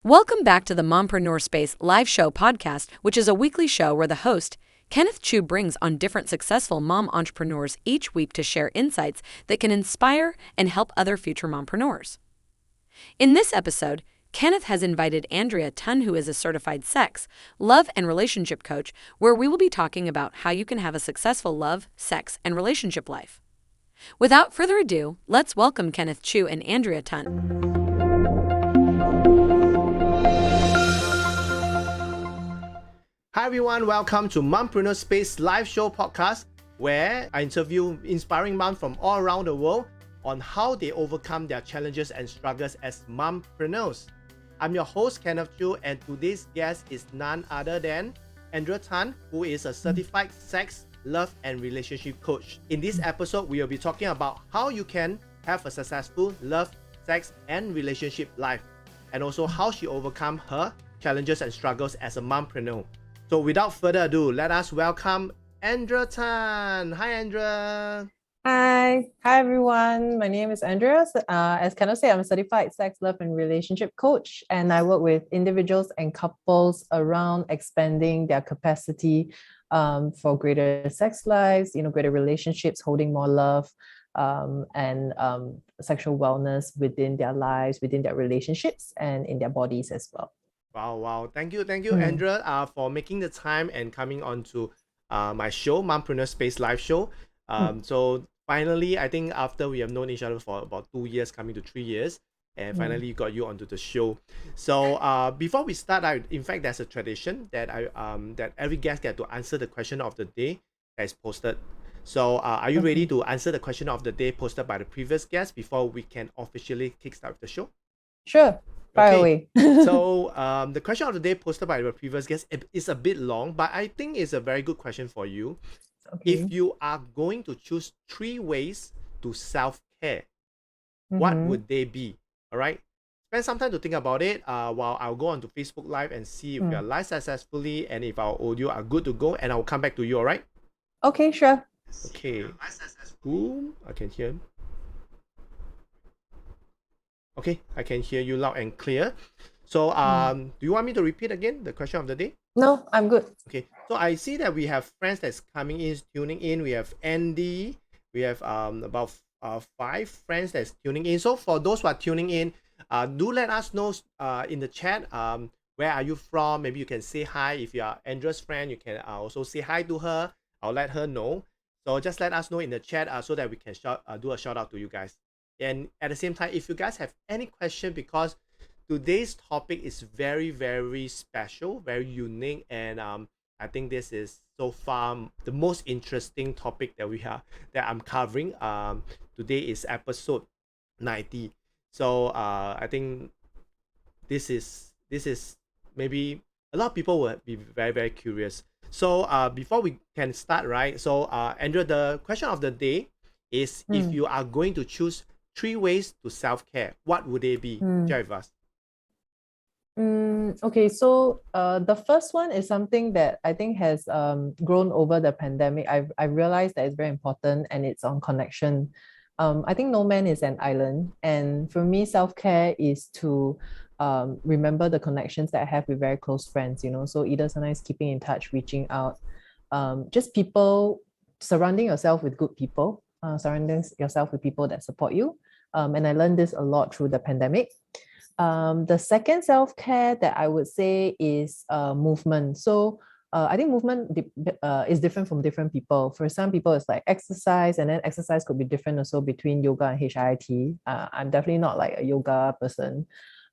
Welcome back to the Mompreneur Space live show podcast, which is a weekly show where the host, Kenneth Chu, brings on different successful mom entrepreneurs each week to share insights that can inspire and help other future mompreneurs. In this episode, Kenneth has invited Andrea Tan, who is a certified sex, love, and relationship coach, where we will be talking about how you can have a successful love, sex, and relationship life. Without further ado, let's welcome Kenneth Chu and Andrea Tan. Hi everyone, welcome to Mompreneur Space live show podcast, where I interview inspiring moms from all around the world on how they overcome their challenges and struggles as mompreneurs. I'm your host Kenneth Chu, and today's guest is none other than Andrea Tan, who is a certified sex, love, and relationship coach. In this episode, we will be talking about how you can have a successful love, sex, and relationship life, and also how she overcome her challenges and struggles as a mompreneur. So without further ado, let us welcome Andrea Tan. Hi, Andrea. Hi everyone. My name is Andrea. As Kenneth said, I'm a certified sex, love, and relationship coach, and I work with individuals and couples around expanding their capacity for greater sex lives, greater relationships, holding more love, and sexual wellness within their lives, within their relationships, and in their bodies as well. Wow. Thank you, Andrea, for making the time and coming on to my show, Mompreneur Space live show. So finally, I think after we have known each other for about 2 years, coming to 3 years, and finally got you onto the show. So before we start, in fact, there's a tradition that that every guest get to answer the question of the day that is posted. So are you ready to answer the question of the day posted by the previous guest before we can officially kickstart the show? Sure. Fire away. So the question of the day posted by the previous guest is a bit long, but I think it's a very good question for you. Okay. If you are going to choose 3 ways to self-care, what would they be? All right. Spend some time to think about it while I'll go on to Facebook Live and see if we are live successfully and if our audio are good to go, and I'll come back to you, all right? Okay, sure. Okay. Cool. I can hear. Okay, I can hear you loud and clear. So do you want me to repeat again the question of the day? No, I'm good. Okay, so I see that we have friends that's coming in, tuning in. We have Andy. We have about 5 friends that's tuning in. So for those who are tuning in, do let us know in the chat where are you from. Maybe you can say hi. If you are Andrea's friend, you can also say hi to her. I'll let her know. So just let us know in the chat so that we can do a shout out to you guys. And at the same time, if you guys have any question, because today's topic is very, very special, very unique, and I think this is so far the most interesting topic that I'm covering. Today is episode 90. So I think this is maybe a lot of people will be very, very curious. So before we can start, right? So Andrea, the question of the day is if you are going to choose 3 ways to self-care, what would they be? Share with us. Okay, so the first one is something that I think has grown over the pandemic. I realized that it's very important, and it's on connection. I think no man is an island, and for me, self-care is to remember the connections that I have with very close friends, so either sometimes keeping in touch, reaching out, just people, surrounding yourself with good people, surrounding yourself with people that support you. And I learned this a lot through the pandemic. The second self-care that I would say is movement. So I think movement is different from different people. For some people, it's like exercise, and then exercise could be different also between yoga and HIIT. I'm definitely not like a yoga person.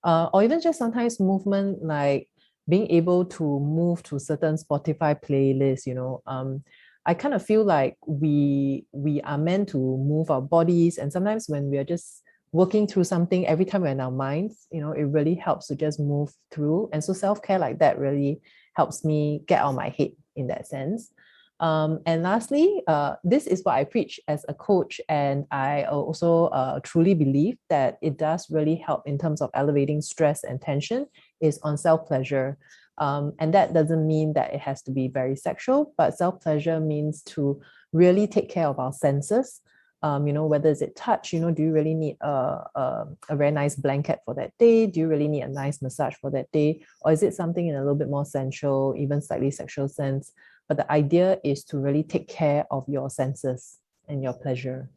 Or even just sometimes movement, like being able to move to certain Spotify playlists, I kind of feel like we are meant to move our bodies, and sometimes when we are just working through something, every time we're in our minds, it really helps to just move through. And so self-care like that really helps me get out of my head in that sense. And lastly, this is what I preach as a coach, and I also truly believe that it does really help in terms of elevating stress and tension, is on self-pleasure. And that doesn't mean that it has to be very sexual, but self-pleasure means to really take care of our senses, Whether is it touch, do you really need a very nice blanket for that day? Do you really need a nice massage for that day? Or is it something in a little bit more sensual, even slightly sexual sense? But the idea is to really take care of your senses and your pleasure.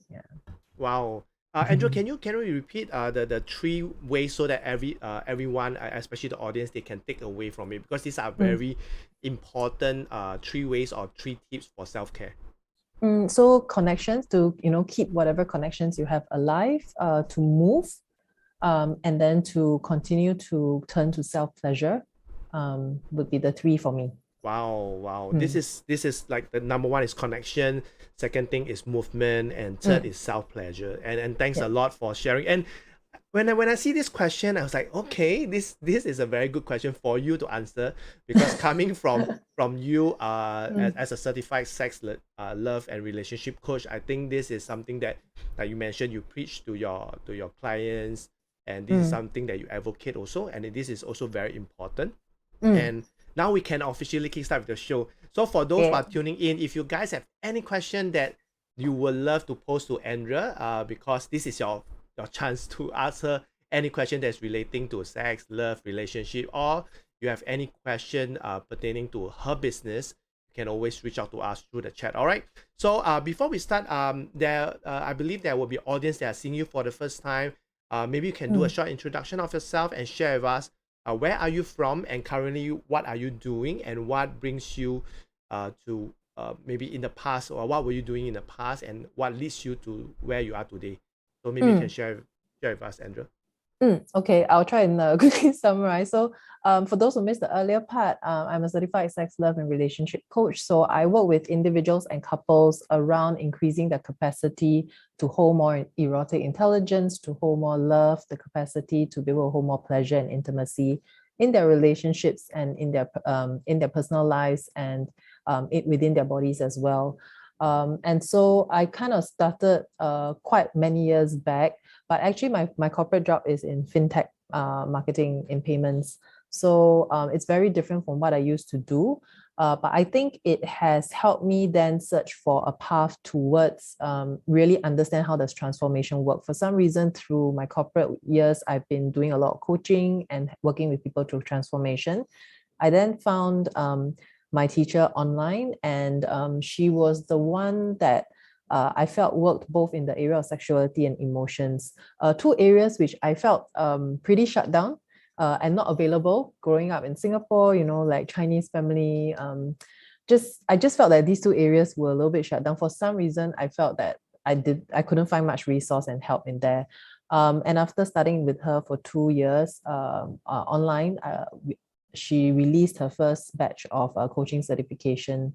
Yeah. Wow. Andrew, can you repeat the three ways so that everyone, especially the audience, they can take away from it, because these are very important three ways or three tips for self-care. So connections, to keep whatever connections you have alive, to move, and then to continue to turn to self-pleasure, would be the three for me. Wow. This is like the number one is connection, second thing is movement, and third is self-pleasure. And thanks a lot for sharing. And when I see this question, I was like, okay, this is a very good question for you to answer, because coming from you as a certified sex love and relationship coach, I think this is something that, like you mentioned, you preach to your clients, and this is something that you advocate also, and this is also very important. And now we can officially kickstart with the show. So for those who are tuning in, if you guys have any question that you would love to post to Andrea, because this is your chance to ask her any question that's relating to sex, love, relationship, or you have any question pertaining to her business, you can always reach out to us through the chat. All right. So before we start, I believe there will be audience that are seeing you for the first time. Maybe you can do a short introduction of yourself and share with us where are you from, and currently what are you doing, and what brings you to maybe in the past, or what were you doing in the past, and what leads you to where you are today. So maybe you can share with us, Andrea. Okay, I'll try and quickly summarize. So for those who missed the earlier part, I'm a certified sex, love, and relationship coach. So I work with individuals and couples around increasing their capacity to hold more erotic intelligence, to hold more love, the capacity to be able to hold more pleasure and intimacy in their relationships and in their personal lives, and within their bodies as well. And so I kind of started quite many years back, but actually my corporate job is in fintech marketing in payments. So it's very different from what I used to do. But I think it has helped me then search for a path towards really understand how does transformation work. For some reason, through my corporate years, I've been doing a lot of coaching and working with people through transformation. I then found my teacher online, and she was the one that I felt worked both in the area of sexuality and emotions, two areas which I felt pretty shut down and not available growing up in Singapore, like Chinese family. I just felt that these two areas were a little bit shut down. For some reason, I felt that I couldn't find much resource and help in there. And after studying with her for 2 years online, she released her first batch of coaching certification.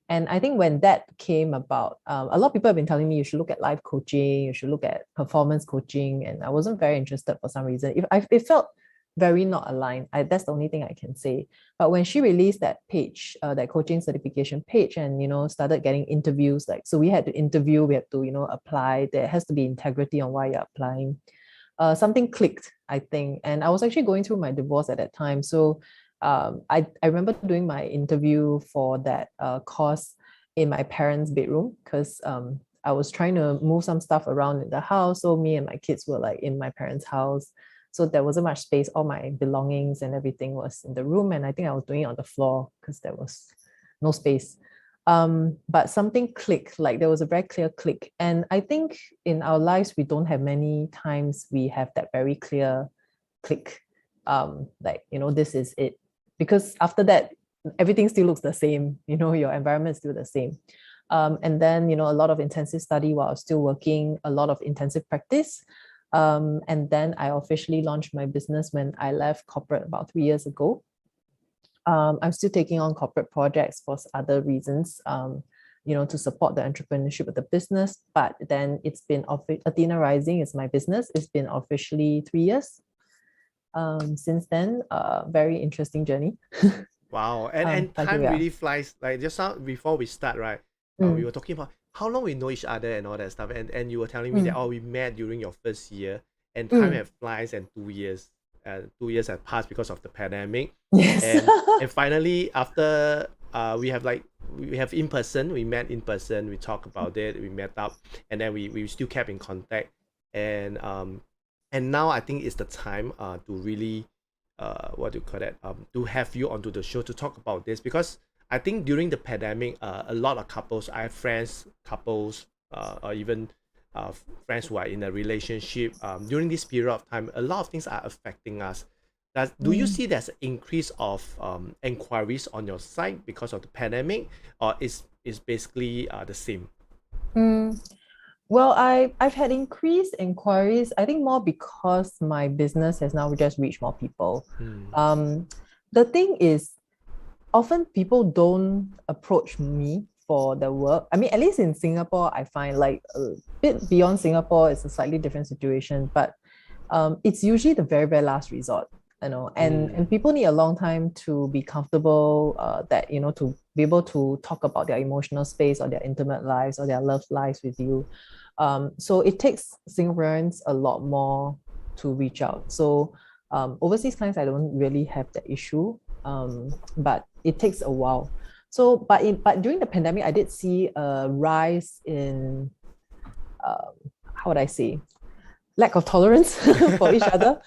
And I think when that came about, a lot of people have been telling me you should look at life coaching, you should look at performance coaching. And I wasn't very interested for some reason. It felt very not aligned. That's the only thing I can say. But when she released that page, that coaching certification page, and, started getting interviews, so we had to interview, we have to, apply. There has to be integrity on why you're applying. Something clicked, I think. And I was actually going through my divorce at that time. So I remember doing my interview for that course in my parents' bedroom, because I was trying to move some stuff around in the house. So me and my kids were in my parents' house. So there wasn't much space. All my belongings and everything was in the room. And I think I was doing it on the floor because there was no space. But something clicked, there was a very clear click. And I think in our lives, we don't have many times we have that very clear click. This is it. Because after that, everything still looks the same, your environment is still the same. And then, a lot of intensive study while I was still working, a lot of intensive practice. And then I officially launched my business when I left corporate about 3 years ago. I'm still taking on corporate projects for other reasons, to support the entrepreneurship of the business. But then it's been Athena Rising is my business. It's been officially 3 years. Since then, very interesting journey. Wow. And time really flies. Just now before we start, right? We were talking about how long we know each other and all that stuff. And you were telling me that we met during your first year, and time have flies, and 2 years. 2 years have passed because of the pandemic. Yes. And finally, after we have we have in person. We met in person. We talked about it. We met up, and then we still kept in contact. And now I think it's the time to really what do you call that, to have you onto the show to talk about this, because I think during the pandemic, a lot of couples, I have friends, couples, or even friends who are in a relationship, during this period of time, a lot of things are affecting us. Do you see there's an increase of inquiries on your site because of the pandemic, or is basically the same? Mm, well, I've had increased inquiries, I think more because my business has now just reached more people. Mm. The thing is, often people don't approach me for the work. I mean, at least in Singapore, I find like a bit beyond Singapore, it's a slightly different situation, but it's usually the very, very last resort, and people need a long time to be comfortable, that, to be able to talk about their emotional space or their intimate lives or their love lives with you. So it takes Singaporeans a lot more to reach out. So overseas clients, I don't really have that issue, but it takes a while. So, but during the pandemic, I did see a rise in, how would I say, lack of tolerance for each other.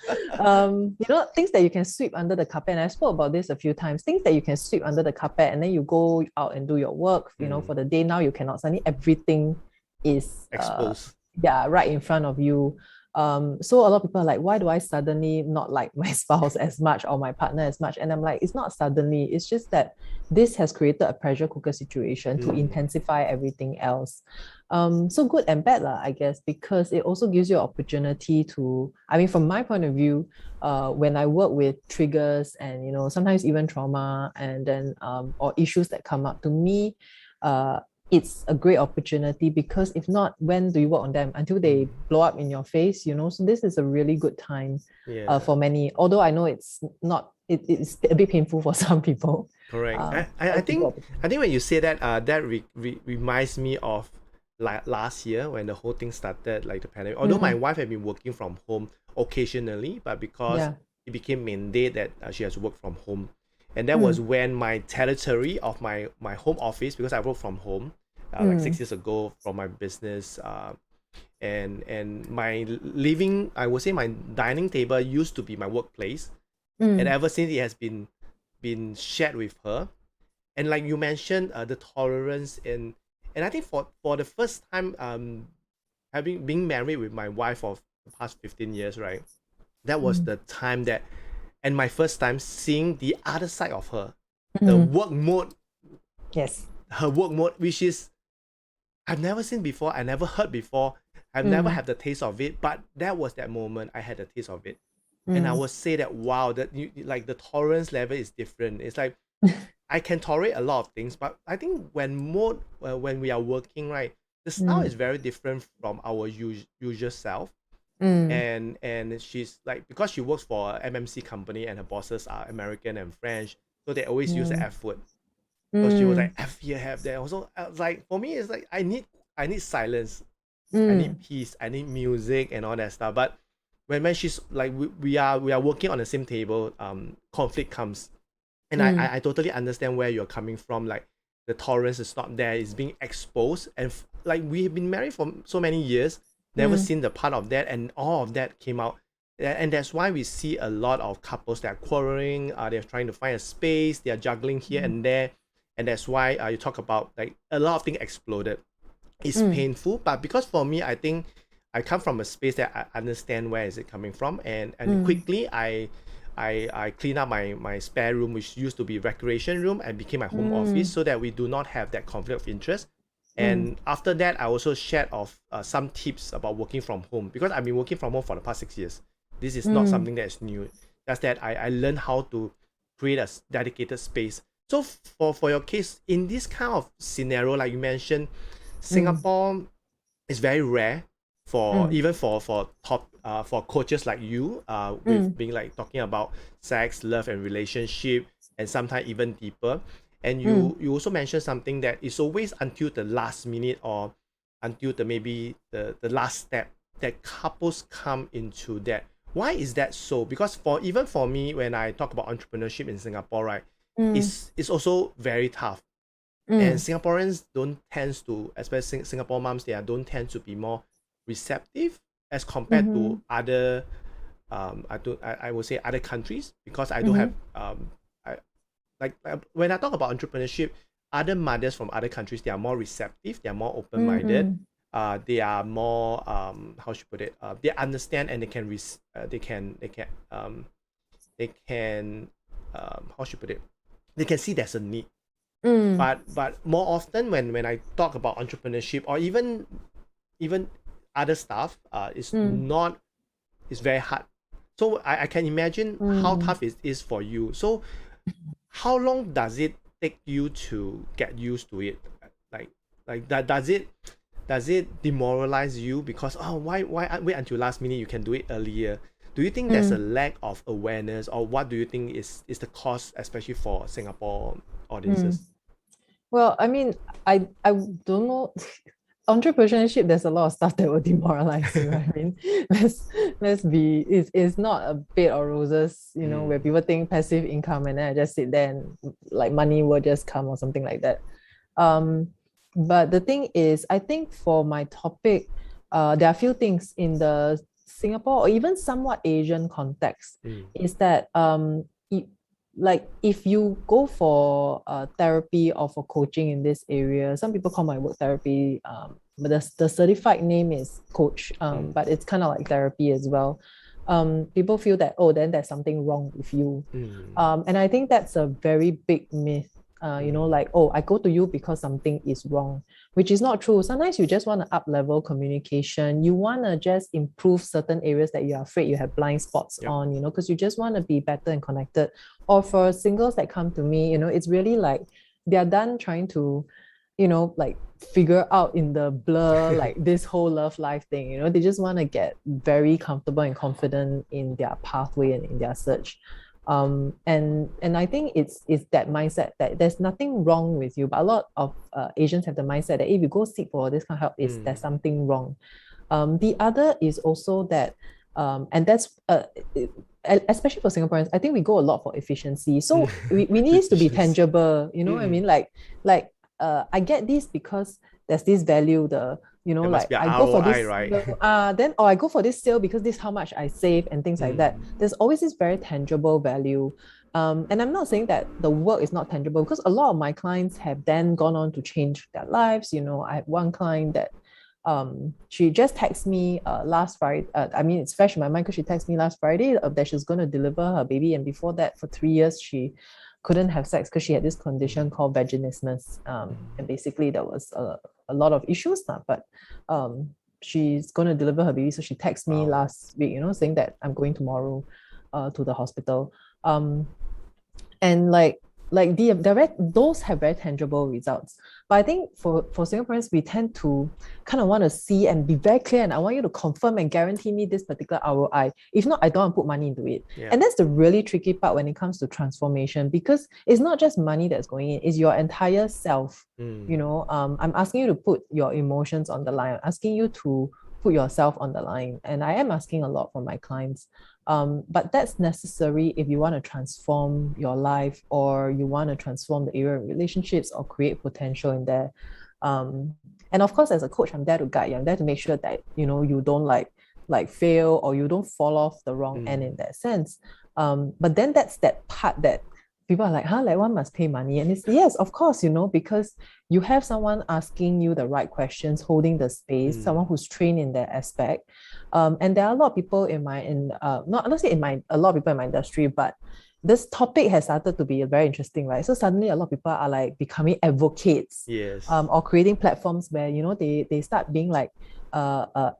Things that you can sweep under the carpet. And I spoke about this a few times. Things that you can sweep under the carpet, and then you go out and do your work, for the day. Now you cannot. Suddenly everything is Exposed. right in front of you. So a lot of people are like, why do I suddenly not like my spouse as much or my partner as much? And I'm like, it's not suddenly, it's just that this has created a pressure cooker situation to intensify everything else. So good and bad, I guess, because it also gives you an opportunity to, I mean, from my point of view, when I work with triggers and, sometimes even trauma and then, or issues that come up to me, it's a great opportunity, because if not, when do you work on them? Until they blow up in your face, so this is a really good time for many, although I know it's not, it's a bit painful for some people. Correct. I think when you say that, that reminds me of like last year when the whole thing started, like the pandemic. Although my wife had been working from home occasionally, but because it became mandate that she has to work from home, and that was when my territory of my home office, because I work from home like 6 years ago from my business, and my living, I would say my dining table used to be my workplace, and ever since it has been shared with her. And like you mentioned, the tolerance, and I think for the first time, being married with my wife for the past 15 years, right, that was the time that, and my first time seeing the other side of her, the work mode. Yes. Her work mode, which is I've never seen before, I never heard before, I've never had the taste of it, but that was that moment I had the taste of it. And I would say that, wow, that like the tolerance level is different. It's like I can tolerate a lot of things, but I think when we are working, right, the style is very different from our usual self. And she's like, because she works for a MMC company and her bosses are American and French, so they always use the F word. So she was like, F here, have there. Also, I was like, for me, it's like I need silence, I need peace, I need music and all that stuff. But when she's like, we are working on the same table, conflict comes, and I totally understand where you're coming from. Like the tolerance is not there, it's being exposed, and like we've been married for so many years, never seen the part of that, and all of that came out. And that's why we see a lot of couples that are quarreling, they're trying to find a space, they're juggling here and there. And that's why you talk about like a lot of things exploded. It's painful, but because for me, I think I come from a space that I understand where is it coming from, and quickly I clean up my spare room, which used to be recreation room, and became my home office, so that we do not have that conflict of interest. And after that, I also shared of some tips about working from home, because I've been working from home for the past 6 years. This is not something that is new. Just that I learned how to create a dedicated space. So for your case, in this kind of scenario, like you mentioned, Singapore is very rare for even for top for coaches like you, with being like talking about sex, love, and relationship, and sometimes even deeper. And you also mentioned something that is always until the last minute, or until maybe the last step, that couples come into that. Why is that so? Because even for me, when I talk about entrepreneurship in Singapore, right, it's also very tough. And Singaporeans don't tend to, especially Singapore moms, don't tend to be more receptive as compared to other I would say other countries, because I don't have I when I talk about entrepreneurship, other mothers from other countries, they are more receptive, they are more open-minded, they are more how should I put it, they understand, and they can how should I put it, they can see there's a need. But more often when I talk about entrepreneurship, or even other stuff, it's not, it's very hard. So I can imagine how tough it is for you. So how long does it take you to get used to it? Like that, does it demoralize you because, oh, why wait until last minute, you can do it earlier? Do you think there's a lack of awareness, or what do you think is the cause, especially for Singapore audiences? Well, I mean, I don't know. Entrepreneurship, there's a lot of stuff that will demoralize you. I mean, let's be, it's not a bed of roses, you know, where people think passive income and then I just sit there and like money will just come or something like that. But the thing is, I think for my topic, there are a few things in the Singapore or even somewhat Asian context, is that like if you go for therapy or for coaching in this area, some people call my work therapy, but the certified name is coach, but it's kind of like therapy as well. People feel that, oh, then there's something wrong with you. And I think that's a very big myth. You know, like, oh, I go to you because something is wrong, which is not true. Sometimes you just want to up level communication. You want to just improve certain areas that you're afraid you have blind spots on, you know, because you just want to be better and connected. Or for singles that come to me, you know, it's really like they're done trying to, you know, like figure out in the blur, like this whole love life thing, you know, they just want to get very comfortable and confident in their pathway and in their search. And I think it's that mindset that there's nothing wrong with you, but a lot of Asians have the mindset that if you go seek for this kind of help, there's something wrong. The other is also that, and that's especially for Singaporeans, I think we go a lot for efficiency. So we need to be tangible, you know what I mean? Like I get this because there's this value, you know, like I go for this, right? Then I go for this sale because this is how much I save and things like that. There's always this very tangible value. And I'm not saying that the work is not tangible, because a lot of my clients have then gone on to change their lives. You know, I had one client that she just texted me last Friday. I mean, it's fresh in my mind because she texted me last Friday that she's going to deliver her baby. And before that, for 3 years, she couldn't have sex because she had this condition called vaginismus. And basically there was a lot of issues now, but she's going to deliver her baby. So she texted me last week, you know, saying that I'm going tomorrow to the hospital. And those have very tangible results. But I think for Singaporeans, we tend to kind of want to see and be very clear, and I want you to confirm and guarantee me this particular ROI. If not, I don't want to put money into it. And that's the really tricky part when it comes to transformation, because it's not just money that's going in, it's your entire self. You know, I'm asking you to put your emotions on the line. I'm asking you to put yourself on the line. And I am asking a lot from my clients. But that's necessary if you want to transform your life, or you want to transform the area of relationships or create potential in there. And of course, as a coach, I'm there to guide you. I'm there to make sure that, you know, you don't like fail, or you don't fall off the wrong end in that sense. But then that's that part that people are like, like one must pay money. And it's, yes, of course, you know, because you have someone asking you the right questions, holding the space, someone who's trained in that aspect. And there are a lot of people a lot of people in my industry, but this topic has started to be very interesting, right? So suddenly a lot of people are like becoming advocates, or creating platforms where, you know, they start being like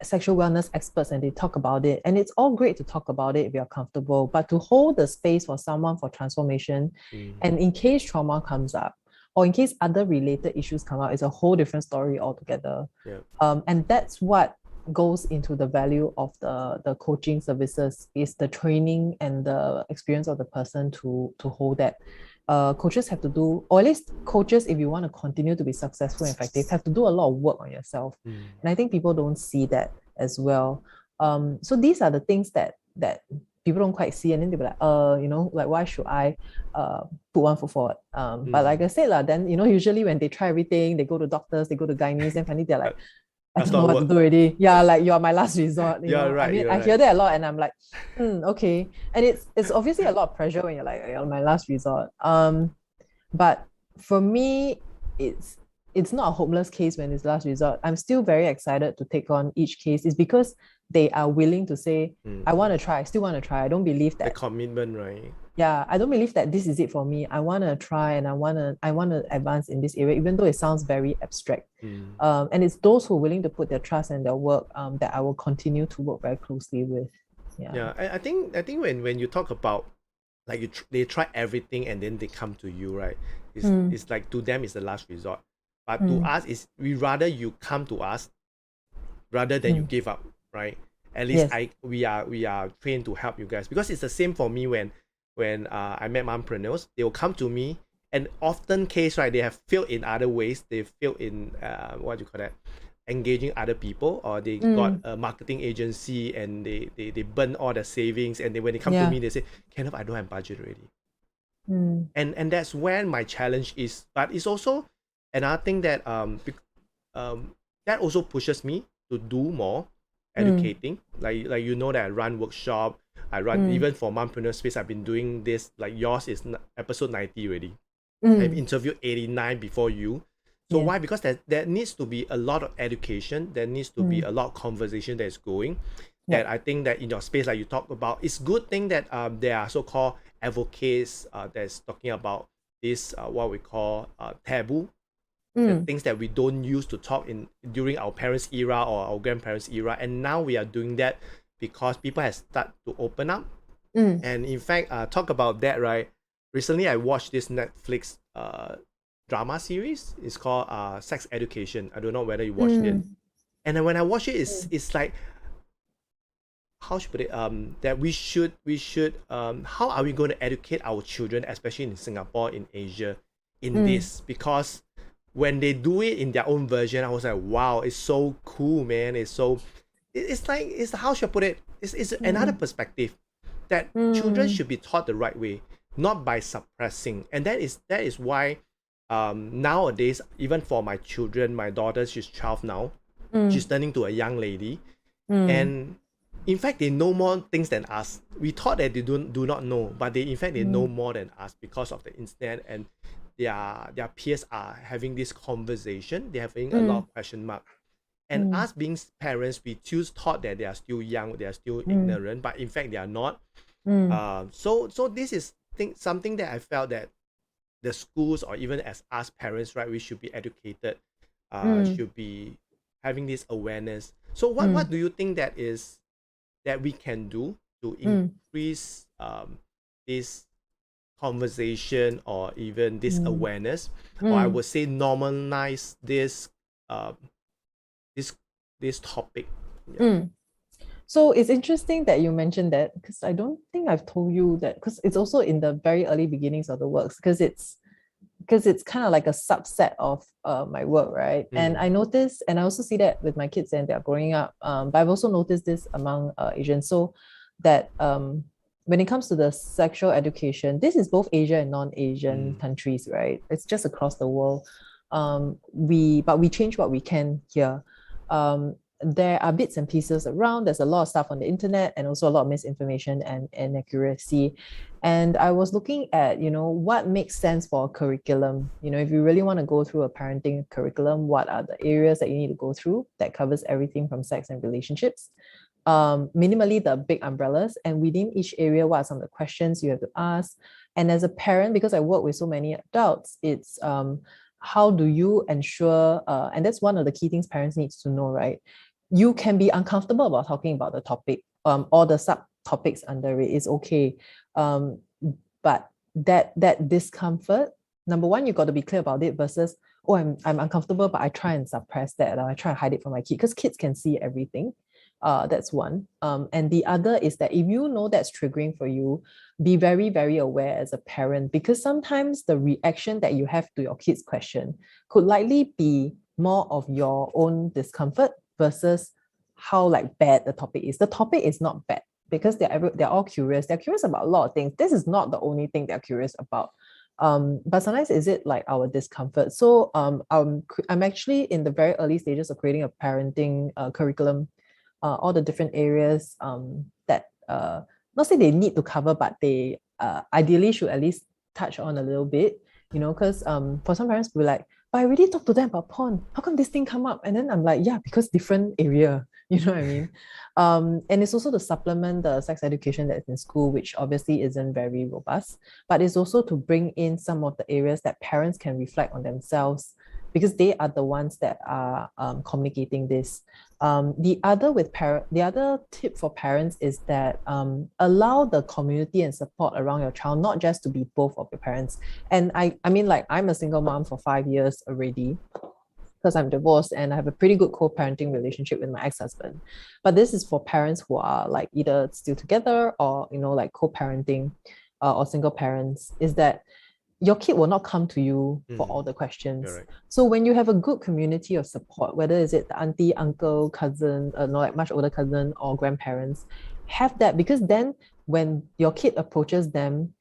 sexual wellness experts, and they talk about it. And it's all great to talk about it if you're comfortable, but to hold the space for someone for transformation, and in case trauma comes up, or in case other related issues come out, it's a whole different story altogether. And that's what goes into the value of the coaching services, is the training and the experience of the person to hold that. Coaches have to do, or at least coaches, if you want to continue to be successful and effective, have to do a lot of work on yourself. And I think people don't see that as well. So these are the things that people don't quite see, and then they'll be like, like why should I put one foot forward? But like I said, then usually when they try everything, they go to doctors, they go to gynaes, then finally they're like, I don't know what to do already. Yeah, like you're my last resort. I hear that a lot, and I'm like, okay. And it's obviously a lot of pressure when you're like, you're my last resort. But for me, it's not a hopeless case when it's last resort. I'm still very excited to take on each case. It's because they are willing to say, I want to try, I still want to try. I don't believe that. The commitment, right? Yeah, I don't believe that this is it for me. I want to try and I want to advance in this area, even though it sounds very abstract. And it's those who are willing to put their trust and their work that I will continue to work very closely with. Yeah, I think when you talk about like they try everything and then they come to you, right? It's like to them it's the last resort. But to us, we rather you come to us rather than you give up, right? At least we are trained to help you guys, because it's the same for me when I met mompreneurs. They will come to me, and often case, right, they have failed in other ways. They failed in what do you call that, engaging other people, or they got a marketing agency and they burn all their savings, and when they come to me they say, Kenneth, I don't have budget already. And that's when my challenge is. But it's also another thing that that also pushes me to do more educating. Like that I run workshop, I run even for Mompreneur Space. I've been doing this, like yours is episode 90 already. I've interviewed 89 before you. So why? Because there needs to be a lot of education. There needs to be a lot of conversation that is going. That I think that in your space, like you talked about, it's good thing that there are so-called advocates that's talking about this what we call taboo. The things that we don't use to talk during our parents' era or our grandparents' era, and now we are doing that because people have started to open up. And in fact, talk about that, right? Recently, I watched this Netflix drama series. It's called Sex Education. I don't know whether you watched it. And then when I watch it, it's like, how should I put it? That we should how are we going to educate our children, especially in Singapore, in Asia, in this? Because when they do it in their own version, I was like, wow, it's so cool, man. It's like, how should I put it? It's another perspective that children should be taught the right way, not by suppressing. And that is why nowadays, even for my children, my daughter, she's 12 now. She's turning to a young lady. And in fact, they know more things than us. We thought that they do not know, but they know more than us because of the internet, and their peers are having this conversation. They're having a lot of question mark. And us being parents, we thought that they are still young, they are still ignorant, but in fact they are not. So this is something that I felt that the schools, or even as us parents, right, we should be educated, should be having this awareness. So what do you think that we can do to increase this conversation, or even this awareness, or I would say normalize this this topic? So it's interesting that you mentioned that, because I don't think I've told you that, because it's also in the very early beginnings of the works, because it's kind of like a subset of my work, right? And I notice, and I also see that with my kids and they're growing up, but I've also noticed this among Asians, so that when it comes to the sexual education, this is both Asia and non-Asian countries, right? It's just across the world. We change what we can here. There are bits and pieces around. There's a lot of stuff on the internet, and also a lot of misinformation and inaccuracy. And I was looking at, what makes sense for a curriculum. If you really want to go through a parenting curriculum, what are the areas that you need to go through that covers everything from sex and relationships? Minimally the big umbrellas, and within each area, what are some of the questions you have to ask? And as a parent, because I work with so many adults, it's how do you ensure, and that's one of the key things parents need to know, right? You can be uncomfortable about talking about the topic, or the subtopics under it is okay. But that discomfort, number one, you got to be clear about it, versus, oh, I'm uncomfortable, but I try and suppress that, or I try and hide it from my kid, because kids can see everything. That's one. And the other is that if you know that's triggering for you, be very, very aware as a parent, because sometimes the reaction that you have to your kid's question could likely be more of your own discomfort versus how bad the topic is. The topic is not bad, because they're all curious. They're curious about a lot of things. This is not the only thing they're curious about. But sometimes is it like our discomfort? So I'm actually in the very early stages of creating a parenting curriculum, all the different areas that not say they need to cover, but they ideally should at least touch on a little bit, because for some parents we're like, but I already talked to them about porn. How come this thing come up? And then I'm like, yeah, because different area, you know what I mean? And it's also to supplement the sex education that's in school, which obviously isn't very robust, but it's also to bring in some of the areas that parents can reflect on themselves, because they are the ones that are communicating this. The other tip for parents is that allow the community and support around your child, not just to be both of your parents. And I mean, like, I'm a single mom for 5 years already, because I'm divorced and I have a pretty good co-parenting relationship with my ex-husband. But this is for parents who are like either still together or, like co-parenting or single parents, is that your kid will not come to you for all the questions. Correct. So when you have a good community of support, whether is it the auntie, uncle, cousin, like much older cousin or grandparents, have that, because then when your kid approaches them,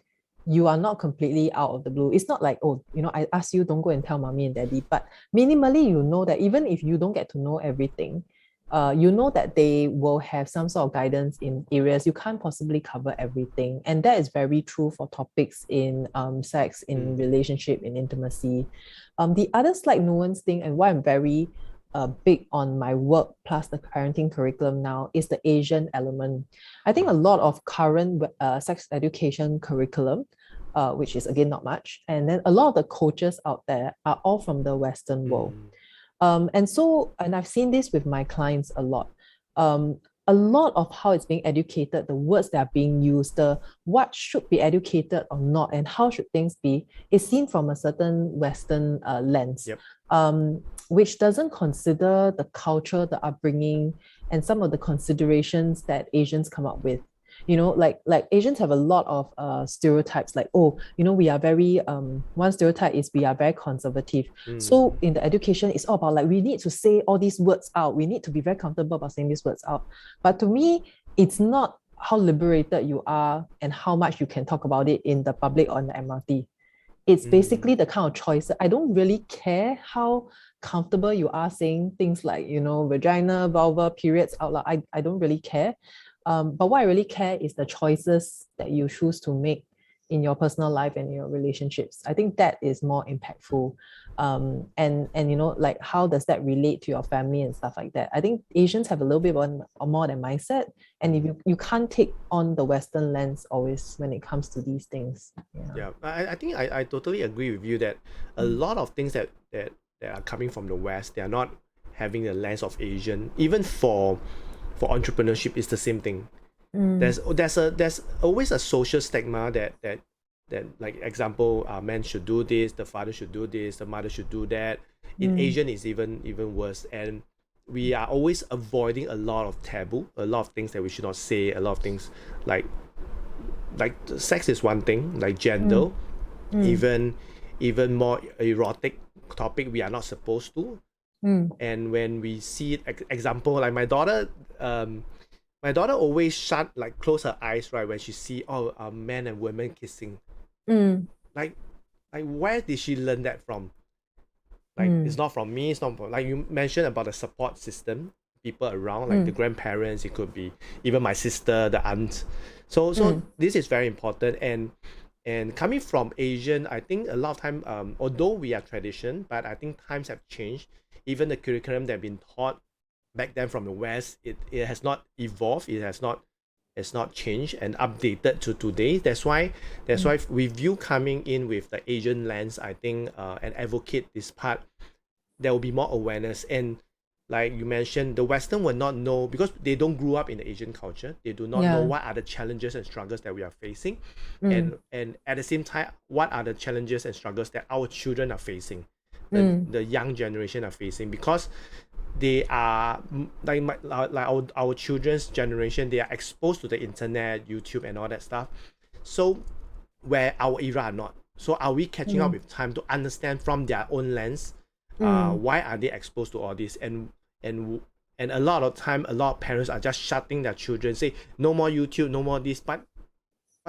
you are not completely out of the blue. It's not like, oh, I asked you, don't go and tell mommy and daddy, but minimally, that even if you don't get to know everything, that they will have some sort of guidance in areas. You can't possibly cover everything. And that is very true for topics in sex, in relationship, in intimacy. The other slight nuance thing, and why I'm very big on my work plus the parenting curriculum now, is the Asian element. I think a lot of current sex education curriculum, which is again not much, and then a lot of the coaches out there are all from the Western world. And I've seen this with my clients a lot. A lot of how it's being educated, the words that are being used, the what should be educated or not, and how should things be, is seen from a certain Western lens, which doesn't consider the culture, the upbringing, and some of the considerations that Asians come up with. Like Asians have a lot of stereotypes, like, we are very one stereotype is we are very conservative. So in the education, it's all about like, we need to say all these words out, we need to be very comfortable about saying these words out. But to me, it's not how liberated you are and how much you can talk about it in the public or in the MRT. It's basically the kind of choice. I don't really care how comfortable you are saying things like, vagina, vulva, periods out loud. I don't really care. But what I really care is the choices that you choose to make in your personal life and your relationships. I think that is more impactful. And like, how does that relate to your family and stuff like that? I think Asians have a little bit more than mindset. And if you can't take on the Western lens always when it comes to these things. Yeah, I think I totally agree with you that a lot of things that are coming from the West, they are not having the lens of Asian. Even for entrepreneurship, it's the same thing. There's always a social stigma that like, example, men should do this, the father should do this, the mother should do that. In Asian, it's even worse, and we are always avoiding a lot of taboo, a lot of things that we should not say, a lot of things like sex is one thing, like gender, even more erotic topic we are not supposed to. And when we see it, example, like my daughter always close her eyes, right, when she see men and women kissing. Like where did she learn that from? Like, it's not from me, it's not from, like you mentioned about the support system, people around, like the grandparents, it could be even my sister, the aunt. So this is very important. And coming from Asian, I think a lot of time, although we are tradition, but I think times have changed. Even the curriculum that have been taught back then from the West, it has not evolved, it has not changed and updated to today. That's why with you coming in with the Asian lens, I think, and advocate this part, there will be more awareness. And like you mentioned, the Western will not know, because they don't grow up in the Asian culture. They do not know what are the challenges and struggles that we are facing, and at the same time, what are the challenges and struggles that our children are facing, the young generation are facing, because they are like our children's generation. They are exposed to the internet, YouTube, and all that stuff. So where our era are not. So are we catching up with time to understand from their own lens? Why are they exposed to all this, and And a lot of time, a lot of parents are just shutting their children, say no more YouTube, no more this, but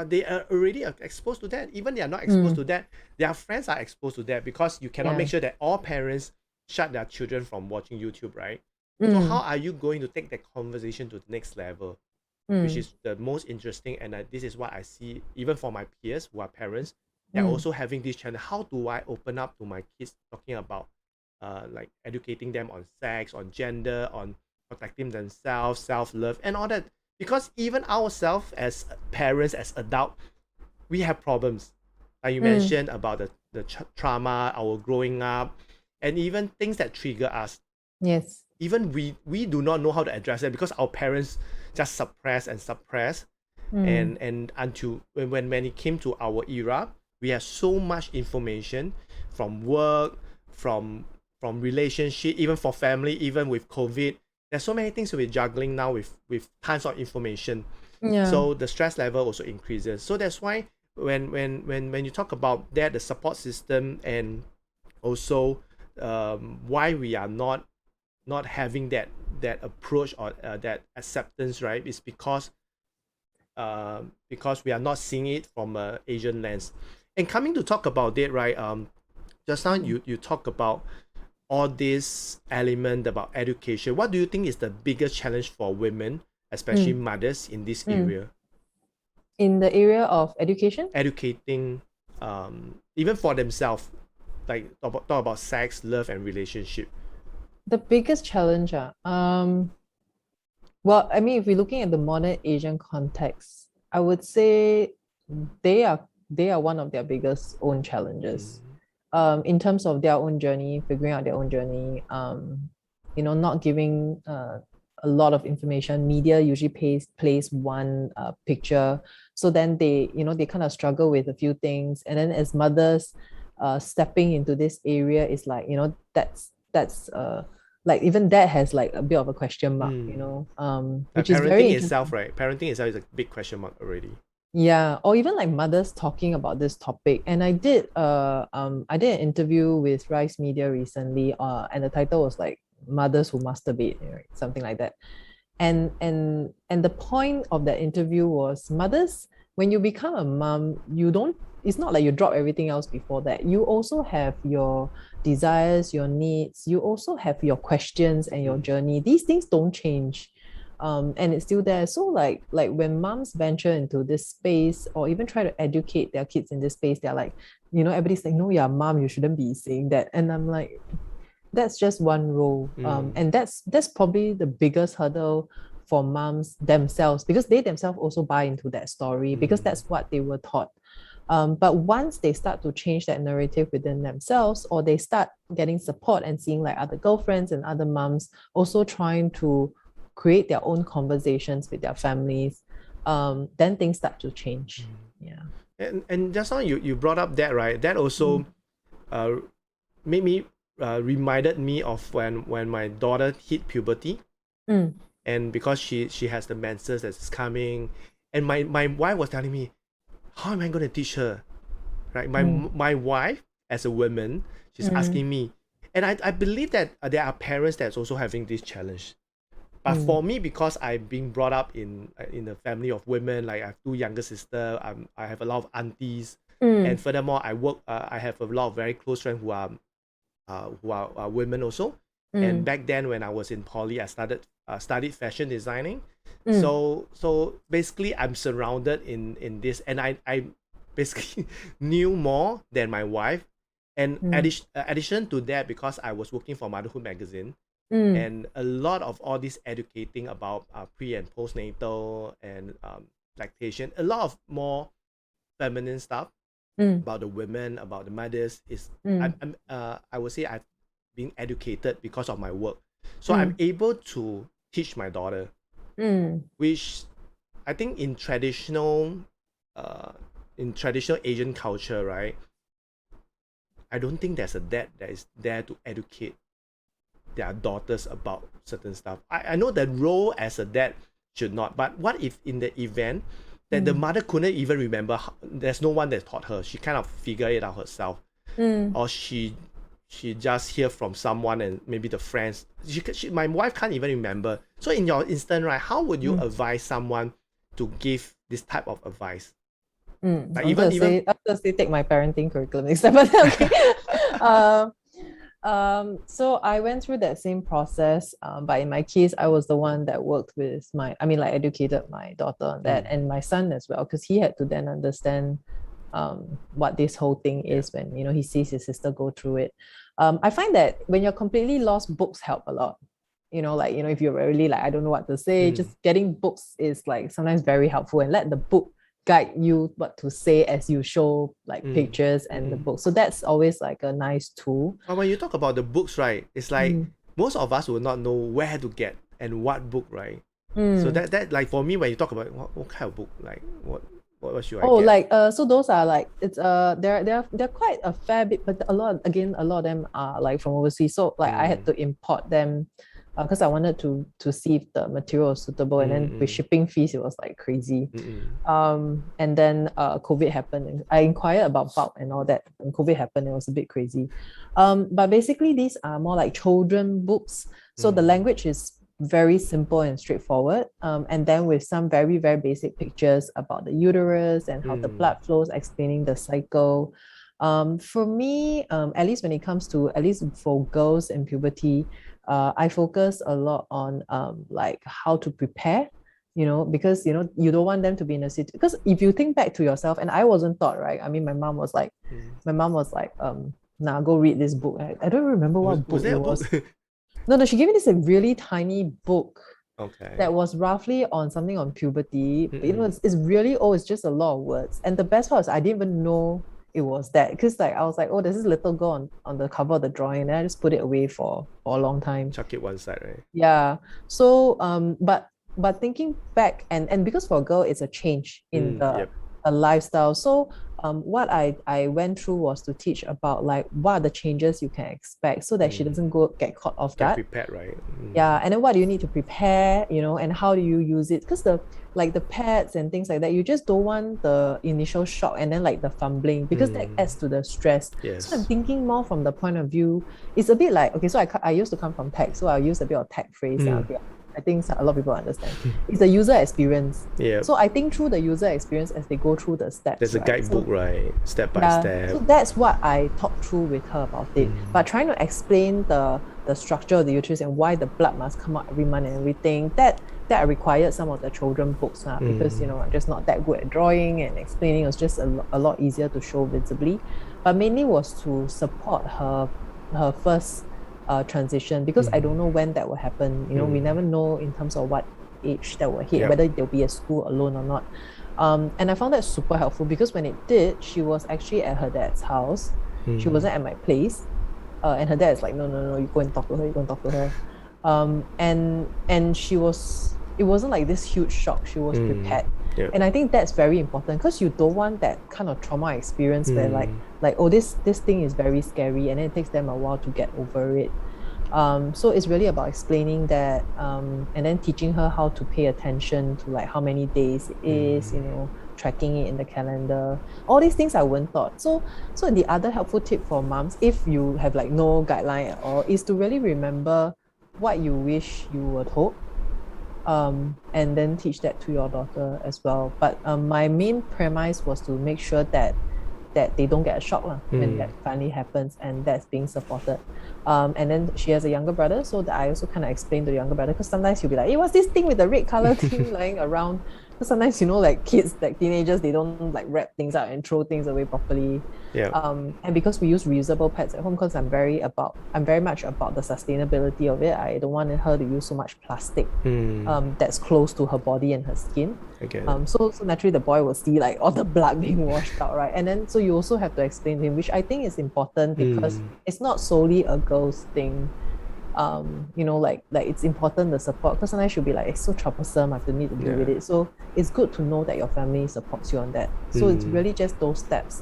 they are already exposed to that. Even they are not exposed to that, their friends are exposed to that, because you cannot make sure that all parents shut their children from watching YouTube, right? So how are you going to take that conversation to the next level, which is the most interesting? And this is what I see even for my peers who are parents. They're also having this challenge. How do I open up to my kids, talking about like educating them on sex, on gender, on protecting themselves, self-love, and all that? Because even ourselves as parents, as adults, we have problems. Like you mentioned about the trauma, our growing up, and even things that trigger us. Yes. Even we do not know how to address it, because our parents just suppress. And until when it came to our era, we have so much information from work, from relationship, even for family, even with COVID. There's so many things we're juggling now with tons of information. So the stress level also increases. So that's why when you talk about that, the support system, and also why we are not having that approach, or that acceptance, right, is because we are not seeing it from an Asian lens. And coming to talk about it, right, just now you talk about all this element about education. What do you think is the biggest challenge for women, especially mothers, in this area? In the area of education? Educating, even for themselves, like talk about sex, love, and relationship. The biggest challenge, well, I mean, if we're looking at the modern Asian context, I would say they are one of their biggest own challenges. In terms of their own journey, figuring out their own journey, not giving a lot of information. Media usually plays one picture. So then they kind of struggle with a few things. And then as mothers, stepping into this area is like, that's like even that has like a bit of a question mark, which is very parenting itself, right? Parenting itself is a big question mark already. Yeah, or even like mothers talking about this topic. And I did an interview with Rice Media recently, and the title was like Mothers Who Masturbate, right? Something like that. And the point of that interview was, mothers, when you become a mom, it's not like you drop everything else before that. You also have your desires, your needs, you also have your questions and your journey. These things don't change. And it's still there. So like when moms venture into this space, or even try to educate their kids in this space, they're like, everybody's saying, no, you're a mom, you shouldn't be saying that. And I'm like, that's just one role. And that's probably the biggest hurdle for moms themselves, because they themselves also buy into that story, because that's what they were taught. But once they start to change that narrative within themselves, or they start getting support and seeing like other girlfriends and other moms also trying to create their own conversations with their families, then things start to change. Yeah. And just now you brought up that, right? That also made me reminded me of when my daughter hit puberty, and because she has the menses that's coming, and my wife was telling me, how am I going to teach her, right? My wife, as a woman, she's asking me, and I believe that there are parents that's also having this challenge. But for me, because I've been brought up in a family of women, like I have two younger sisters, I have a lot of aunties, and furthermore, I have a lot of very close friends who are women also. And back then, when I was in poly, I studied fashion designing. So basically, I'm surrounded in this, and I basically knew more than my wife. And addition to that, because I was working for Motherhood magazine. And a lot of all this educating about pre and postnatal and lactation, a lot of more feminine stuff about the women, about the mothers is I would say I've been educated because of my work, so I'm able to teach my daughter, which I think in traditional Asian culture, right? I don't think there's a dad that is there to educate their daughters about certain stuff. I know the role as a dad should not, but what if in the event that the mother couldn't even remember, there's no one that taught her, she kind of figured it out herself, or she she just hear from someone and maybe the friends. My wife can't even remember. So in your instant, right, how would you advise someone to give this type of advice? Like I'm gonna say take my parenting curriculum next time, but okay. So I went through that same process, but in my case, I was the one that worked with educated my daughter on that and my son as well, because he had to then understand what this whole thing is when he sees his sister go through it. I find that when you're completely lost, books help a lot. If you're really like, I don't know what to say, just getting books is like sometimes very helpful, and let the book guide you what to say as you show like pictures and the book. So that's always like a nice tool. But when you talk about the books, right, it's like most of us will not know where to get and what book, right? So that like for me, when you talk about what kind of book, like what should I get? So those are like, it's they're quite a fair bit, but a lot of them are like from overseas. So like I had to import them because I wanted to see if the material was suitable, and then with shipping fees it was like crazy. And then COVID happened, and I inquired about bulk and all that, and COVID happened. It was a bit crazy. But basically these are more like children books, so the language is very simple and straightforward, and then with some very, very basic pictures about the uterus and how the blood flows, explaining the cycle. For me, at least when it comes to, at least for girls in puberty, I focus a lot on like how to prepare, because you don't want them to be in a situation, because if you think back to yourself, and I wasn't taught, right? I mean, my mom was like nah, go read this book. I don't remember what book it was. No, she gave me this a really tiny book. Okay. That was roughly on something on puberty. It's really it's just a lot of words. And the best part is I didn't even know it was that, because like I was like, oh, there's this little girl on the cover of the drawing, and I just put it away for a long time. Chuck it one side, right? Yeah. So but thinking back, and because for a girl it's a change in a lifestyle. So what I went through was to teach about like what are the changes you can expect, so that she doesn't get caught off guard. Get prepared, right? Yeah, and then what do you need to prepare, and how do you use it? Because the pads and things like that, you just don't want the initial shock and then like the fumbling, because that adds to the stress. Yes. So I'm thinking more from the point of view, it's a bit like, okay, so I used to come from tech, so I'll use a bit of tech phrase. Okay, I think a lot of people understand. It's the user experience. Yeah. So I think through the user experience as they go through the steps. There's a guidebook, right? Step by step. So that's what I talked through with her about it. But trying to explain the structure of the uterus and why the blood must come out every month and everything, that I required some of the children books because I'm just not that good at drawing and explaining. It was just a lot easier to show visibly. But mainly was to support her first transition, because I don't know when that will happen. We never know in terms of what age that will hit, whether they'll be at school alone or not. And I found that super helpful, because when it did, she was actually at her dad's house. She wasn't at my place. And her dad's like, no, you go and talk to her. And she was, it wasn't like this huge shock. She was prepared. And I think that's very important, because you don't want that kind of trauma experience where like oh, this thing is very scary, and then it takes them a while to get over it. So it's really about explaining that, and then teaching her how to pay attention to like how many days it is, tracking it in the calendar. All these things I weren't taught. So the other helpful tip for moms, if you have like no guideline at all, is to really remember what you wish you were told, and then teach that to your daughter as well. But my main premise was to make sure that they don't get a shock when that finally happens, and that's being supported. And then she has a younger brother, so that I also kind of explained to the younger brother, because sometimes he'll be like, hey, what's this thing with the red color thing lying around? Because sometimes like kids, like teenagers, they don't like wrap things out and throw things away properly. And because we use reusable pads at home, because I'm very much about the sustainability of it. I don't want her to use so much plastic that's close to her body and her skin. So naturally the boy will see like all the blood being washed out, right? And then so you also have to explain to him, which I think is important, because it's not solely a girl's thing. Like it's important, the support, because sometimes she'll be like, it's so troublesome, I have to need to deal with it. So it's good to know that your family supports you on that. So it's really just those steps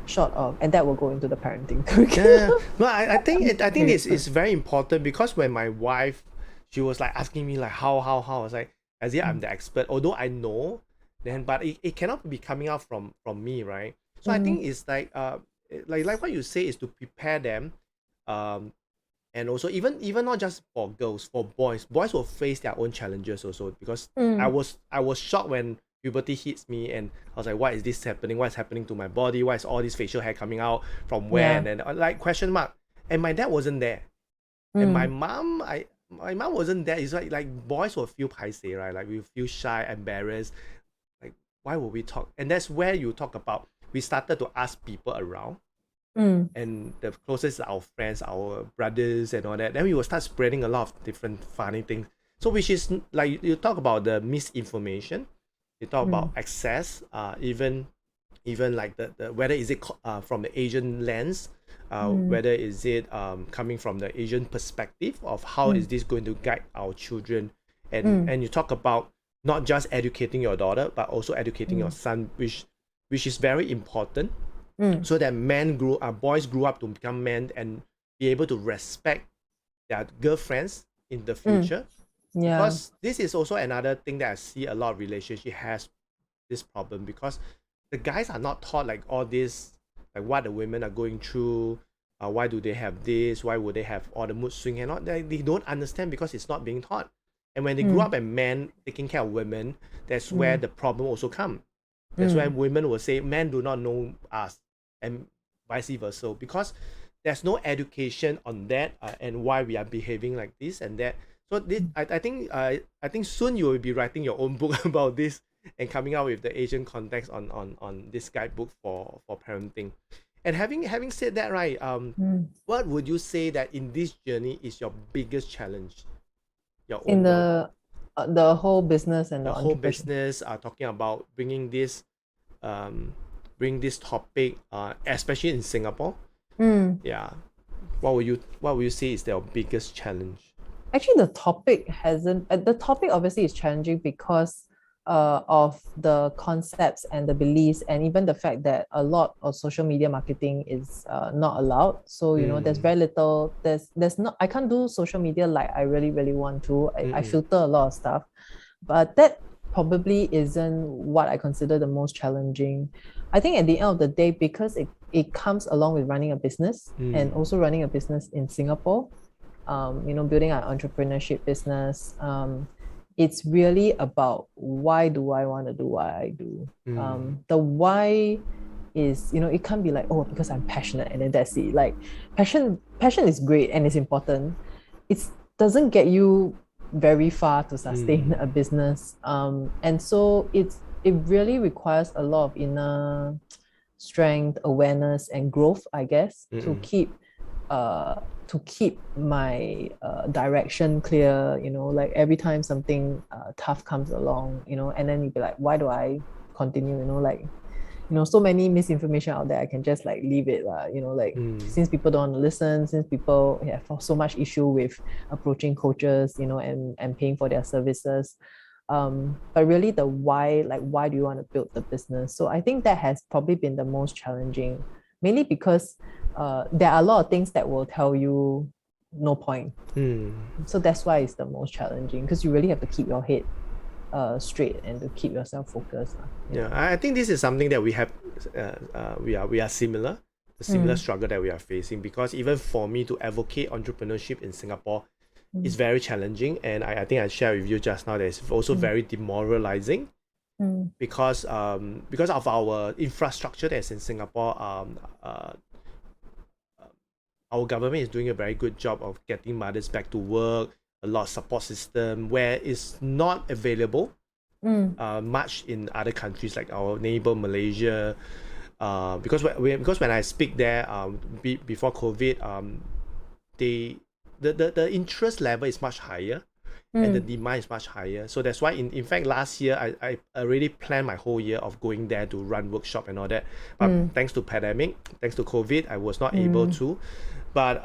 short of, and that will go into the parenting curriculum. Well, I think it's very important, because when my wife, she was like asking me like how I was like, as if I'm the expert, although I know, then but it cannot be coming out from me, right? So I think it's like like what you say is to prepare them, um, and also even not just for girls, for boys will face their own challenges also, because I was shocked when puberty hits me, and I was like, why is this happening? What's happening to my body? Why is all this facial hair coming out from where? Yeah. And then like question mark. And my dad wasn't there. And my mom wasn't there. It's like boys will feel paiseh, right? Like we feel shy, embarrassed. Like, why would we talk? And that's where you talk about, we started to ask people around, and the closest are our friends, our brothers and all that. Then we will start spreading a lot of different funny things. So which is like you talk about the misinformation, you talk about access, even like the whether is it from the Asian lens, whether is it coming from the Asian perspective of how is this going to guide our children, and you talk about not just educating your daughter but also educating your son, which is very important, so that boys grew up to become men and be able to respect their girlfriends in the future. Yeah. Because this is also another thing that I see a lot of relationship has this problem, because the guys are not taught like all this, like what the women are going through, why do they have this, why would they have all the mood swing and all. They don't understand because it's not being taught. And when they grew up as men taking care of women, that's where the problem also come. That's why women will say men do not know us, and vice versa, because there's no education on that, and why we are behaving like this and that. So this, I think soon you will be writing your own book about this and coming out with the Asian context on this guidebook for parenting. And having said that, right, what would you say that in this journey is your biggest challenge? Your own In the whole business and the the whole entrepreneurship. business are talking about bring this topic, especially in Singapore. Yeah, what would you say is their biggest challenge? Actually, the topic obviously is challenging because of the concepts and the beliefs, and even the fact that a lot of social media marketing is not allowed. So there's very little. There's not. I can't do social media like I really want to. I filter a lot of stuff, but that probably isn't what I consider the most challenging. I think at the end of the day, because it comes along with running a business and also running a business in Singapore, building an entrepreneurship business, it's really about why do I want to do what I do. The why is, it can't be like, oh, because I'm passionate and then that's it. Like passion is great and it's important. It doesn't get you very far to sustain a business. And so it really requires a lot of inner strength, awareness, and growth, I guess, to keep my direction clear. Like every time something tough comes along, and then you'd be like, why do I continue? So many misinformation out there, I can just like leave it, since people don't want to listen, since people have so much issue with approaching coaches, and paying for their services. But really the why, like why do you want to build the business? So I think that has probably been the most challenging, mainly because there are a lot of things that will tell you no point. So that's why it's the most challenging, because you really have to keep your head straight and to keep yourself focused. Yeah, I think this is something that we have. We are similar. The similar struggle that we are facing, because even for me to advocate entrepreneurship in Singapore is very challenging, and I think I shared with you just now that it's also very demoralizing. Because of our infrastructure that's in Singapore, our government is doing a very good job of getting mothers back to work, a lot of support system where it's not available much in other countries like our neighbor Malaysia. Because when I speak there, before COVID, the interest level is much higher. And the demand is much higher. So that's why in fact last year I already planned my whole year of going there to run workshop and all that. But thanks to pandemic, thanks to COVID, I was not able to. But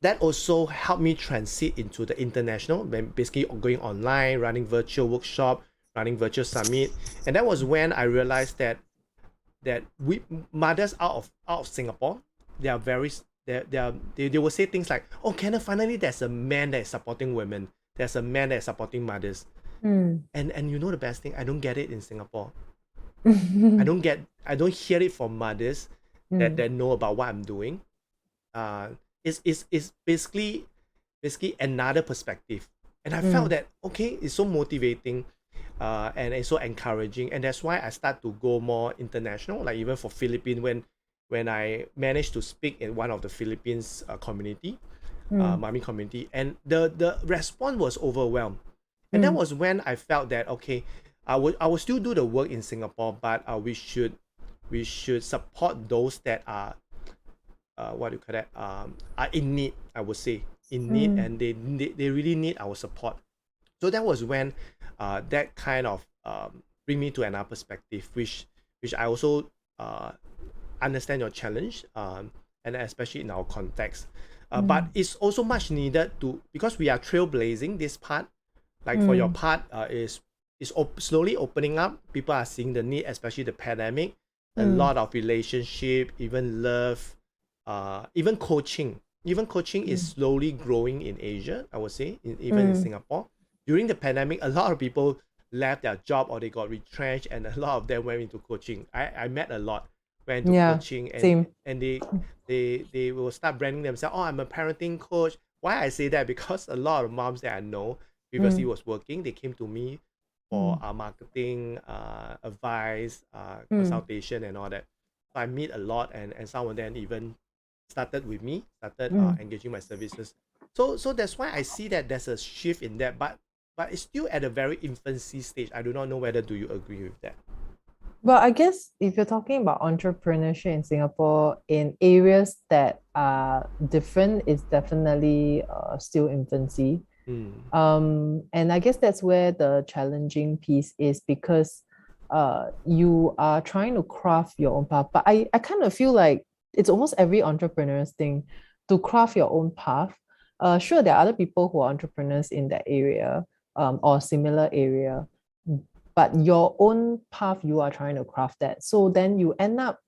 that also helped me transit into the international, basically going online, running virtual workshop, running virtual summit. And that was when I realized that we mothers out of Singapore, they are very they will say things like, oh, Kenneth, finally there's a man that is supporting women. There's a man that is supporting mothers. And the best thing, I don't get it in Singapore. I don't hear it from mothers that know about what I'm doing. Is basically another perspective, and I felt that okay, it's so motivating, and it's so encouraging, and that's why I start to go more international. Like even for Philippines, when I managed to speak in one of the Philippines community, mommy community, and the response was overwhelmed, and that was when I felt that okay, I will still do the work in Singapore, but we should support those that are what do you call that, are in need, I would say, in need, and they really need our support. So that was when that kind of bring me to another perspective, which I also understand your challenge, and especially in our context, but it's also much needed to, because we are trailblazing this part. Like for your part, is slowly opening up. People are seeing the need, especially the pandemic. A lot of relationship, even love, even coaching. Even coaching is slowly growing in Asia, I would say, even in Singapore. During the pandemic, a lot of people left their job or they got retrenched, and a lot of them went into coaching. I met a lot went into coaching, and they will start branding themselves. Oh, I'm a parenting coach. Why I say that? Because a lot of moms that I know previously was working, they came to me for marketing advice, consultation, and all that. So I meet a lot, and some of them even started with me, started engaging my services. So that's why I see that there's a shift in that, but it's still at a very infancy stage. I do not know whether do you agree with that. Well, I guess if you're talking about entrepreneurship in Singapore in areas that are different, it's definitely still infancy. And I guess that's where the challenging piece is, because you are trying to craft your own path. But I kind of feel like it's almost every entrepreneur's thing to craft your own path. Sure, there are other people who are entrepreneurs in that area or similar area, but your own path, you are trying to craft that. So then you end up,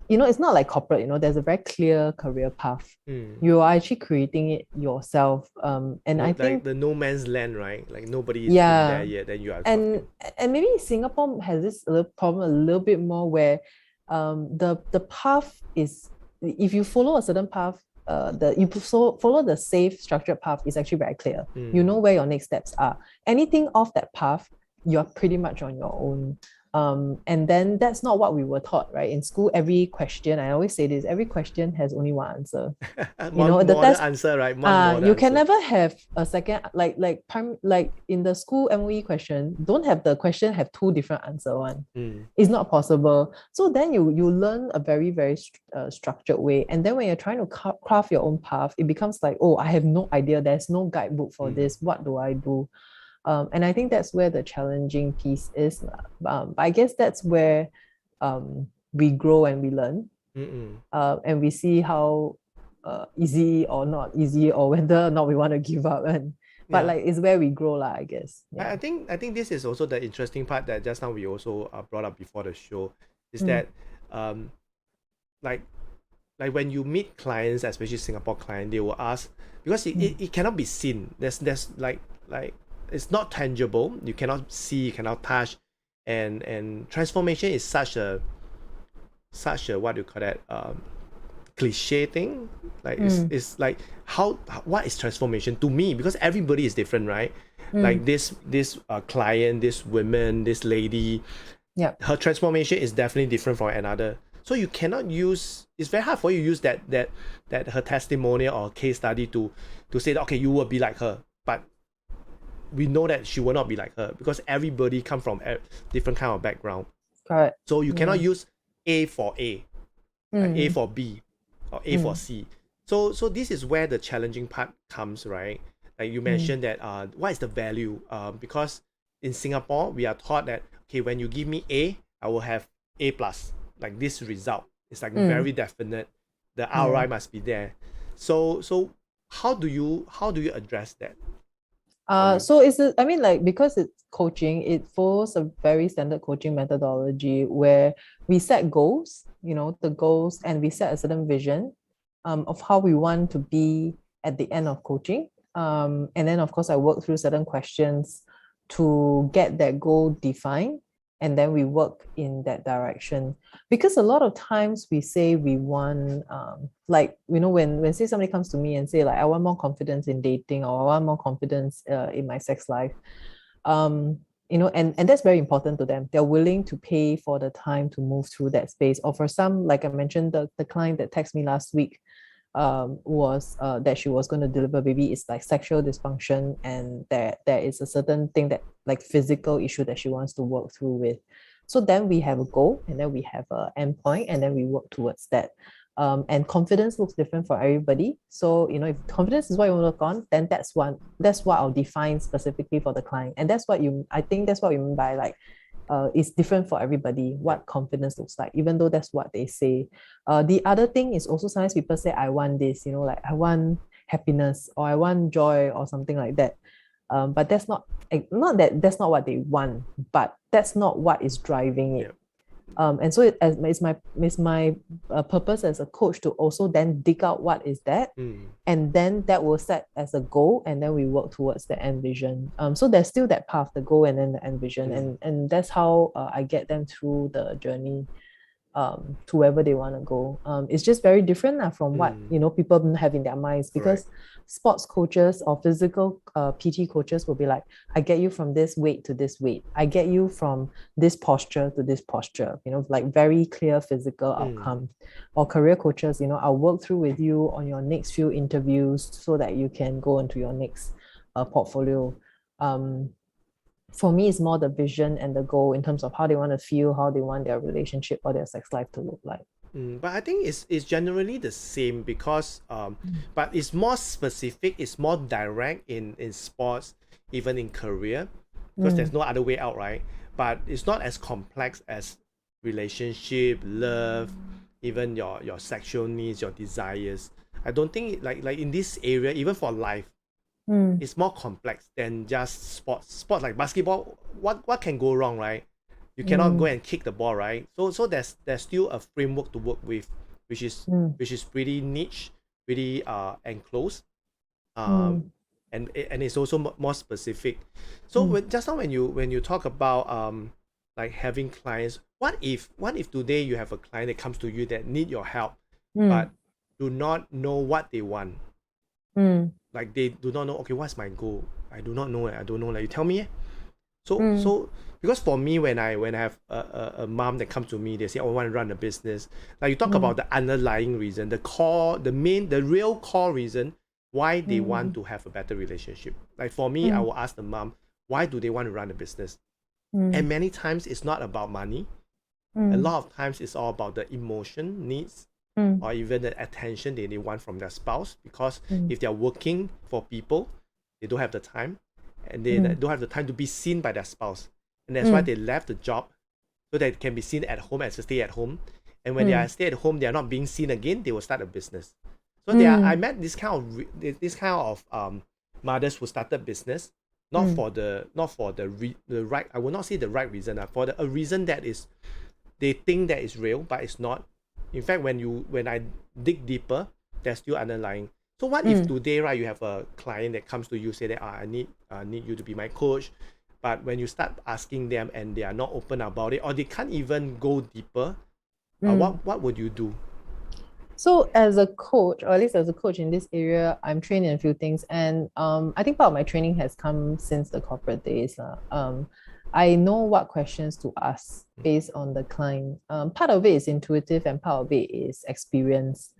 it's not like corporate, there's a very clear career path. You are actually creating it yourself. And I think the no man's land, right? Like nobody is there yet, then you are and maybe Singapore has this problem a little bit more where the path is, if you follow a certain path, follow the safe structured path is actually very clear. You know where your next steps are. Anything off that path, you're pretty much on your own. And then that's not what we were taught, right? In school, every question, I always say this, every question has only one answer. the test answer, right? You can never have a second, like in the school MOE question, don't have the question have two different answer one. It's not possible. So then you learn a very, very structured way. And then when you're trying to craft your own path, it becomes like, oh, I have no idea. There's no guidebook for this. What do I do? And I think that's where the challenging piece is. But I guess that's where we grow and we learn. And we see how easy or not easy, or whether or not we want to give up. But like, it's where we grow, I guess. I think this is also the interesting part that just now we also brought up before the show, is that like when you meet clients, especially Singapore clients, they will ask, because it cannot be seen. There's like it's not tangible. You cannot see, you cannot touch, and transformation is such a what do you call that, cliche thing. Like it's like what is transformation to me, because everybody is different, right? Like this client, this woman, this lady, her transformation is definitely different from another. So you cannot use, it's very hard for you to use that her testimonial or case study to say that, okay, you will be like her, but we know that she will not be like her, because everybody come from a different kind of background. Correct. So you cannot use A for A, like A for B, or A for C. So this is where the challenging part comes, right? Like you mentioned that what is the value? Because in Singapore we are taught that, okay, when you give me A, I will have A plus, like this result. It's like very definite. The ROI must be there. So how do you address that? So because it's coaching, it follows a very standard coaching methodology where we set goals, the goals, and we set a certain vision of how we want to be at the end of coaching. And then of course I work through certain questions to get that goal defined. and then we work in that direction. Because a lot of times we say we want, like, when say somebody comes to me and say like, I want more confidence in dating, or I want more confidence in my sex life, and that's very important to them. They're willing to pay for the time to move through that space. Or for some, like I mentioned, the client that texted me last week, was that she was going to deliver a baby. It's like sexual dysfunction, and there is a certain thing, that like physical issue, that she wants to work through with. So then we have a goal, and then we have an endpoint, and then we work towards that. And confidence looks different for everybody. So if confidence is what you want to work on, then that's what I'll define specifically for the client. And I think that's what we mean by like, it's different for everybody what confidence looks like, even though that's what they say. The other thing is also, sometimes people say, I want this, like I want happiness, or I want joy, or something like that. But that's not what they want, but that's not what is driving it. And so it's my purpose as a coach to also then dig out what is that, and then that will set as a goal, and then we work towards the end vision. So there's still that path, the goal and then the end vision, and that's how I get them through the journey to wherever they want to go. It's just very different from what people have in their minds, because sports coaches or physical PT coaches will be like, I get you from this weight to this weight, I get you from this posture to this posture, like very clear physical outcome. Or career coaches, I'll work through with you on your next few interviews so that you can go into your next portfolio. For me, it's more the vision and the goal in terms of how they want to feel, how they want their relationship or their sex life to look like. But I think it's generally the same, because but it's more specific, it's more direct in sports, even in career, because there's no other way out, right? But it's not as complex as relationship, love, even your sexual needs, your desires. I don't think like in this area, even for life, it's more complex than just sports like basketball. What can go wrong, right? You cannot go and kick the ball, right? So there's still a framework to work with, which is pretty niche, pretty enclosed, and it's also more specific. So just now when you talk about like having clients, what if today you have a client that comes to you that need your help, but do not know what they want, like they do not know, okay, what's my goal? I do not know. I don't know. Like, you tell me. So because for me, when I have a mom that comes to me, they say, oh, I want to run a business. Like, you talk about the underlying reason, the real core reason why they want to have a better relationship. Like for me, I will ask the mom, why do they want to run a business? And many times it's not about money. A lot of times it's all about the emotion needs, or even the attention they want from their spouse. Because if they're working for people, they don't have the time. And they don't have the time to be seen by their spouse. And that's why they left the job, so that they can be seen at home as a stay at home. And when they are stay at home, they are not being seen again, they will start a business. So I met this kind of mothers who started business, not for the right, I will not say the right reason, for a reason that is, they think that is real, but it's not. In fact, when I dig deeper, there's still underlying. So what if today, right, you have a client that comes to you, say that I need you to be my coach, but when you start asking them and they are not open about it, or they can't even go deeper, what would you do? So as a coach, or at least as a coach in this area, I'm trained in a few things, and I think part of my training has come since the corporate days. I know what questions to ask based on the client. Part of it is intuitive, and part of it is experience.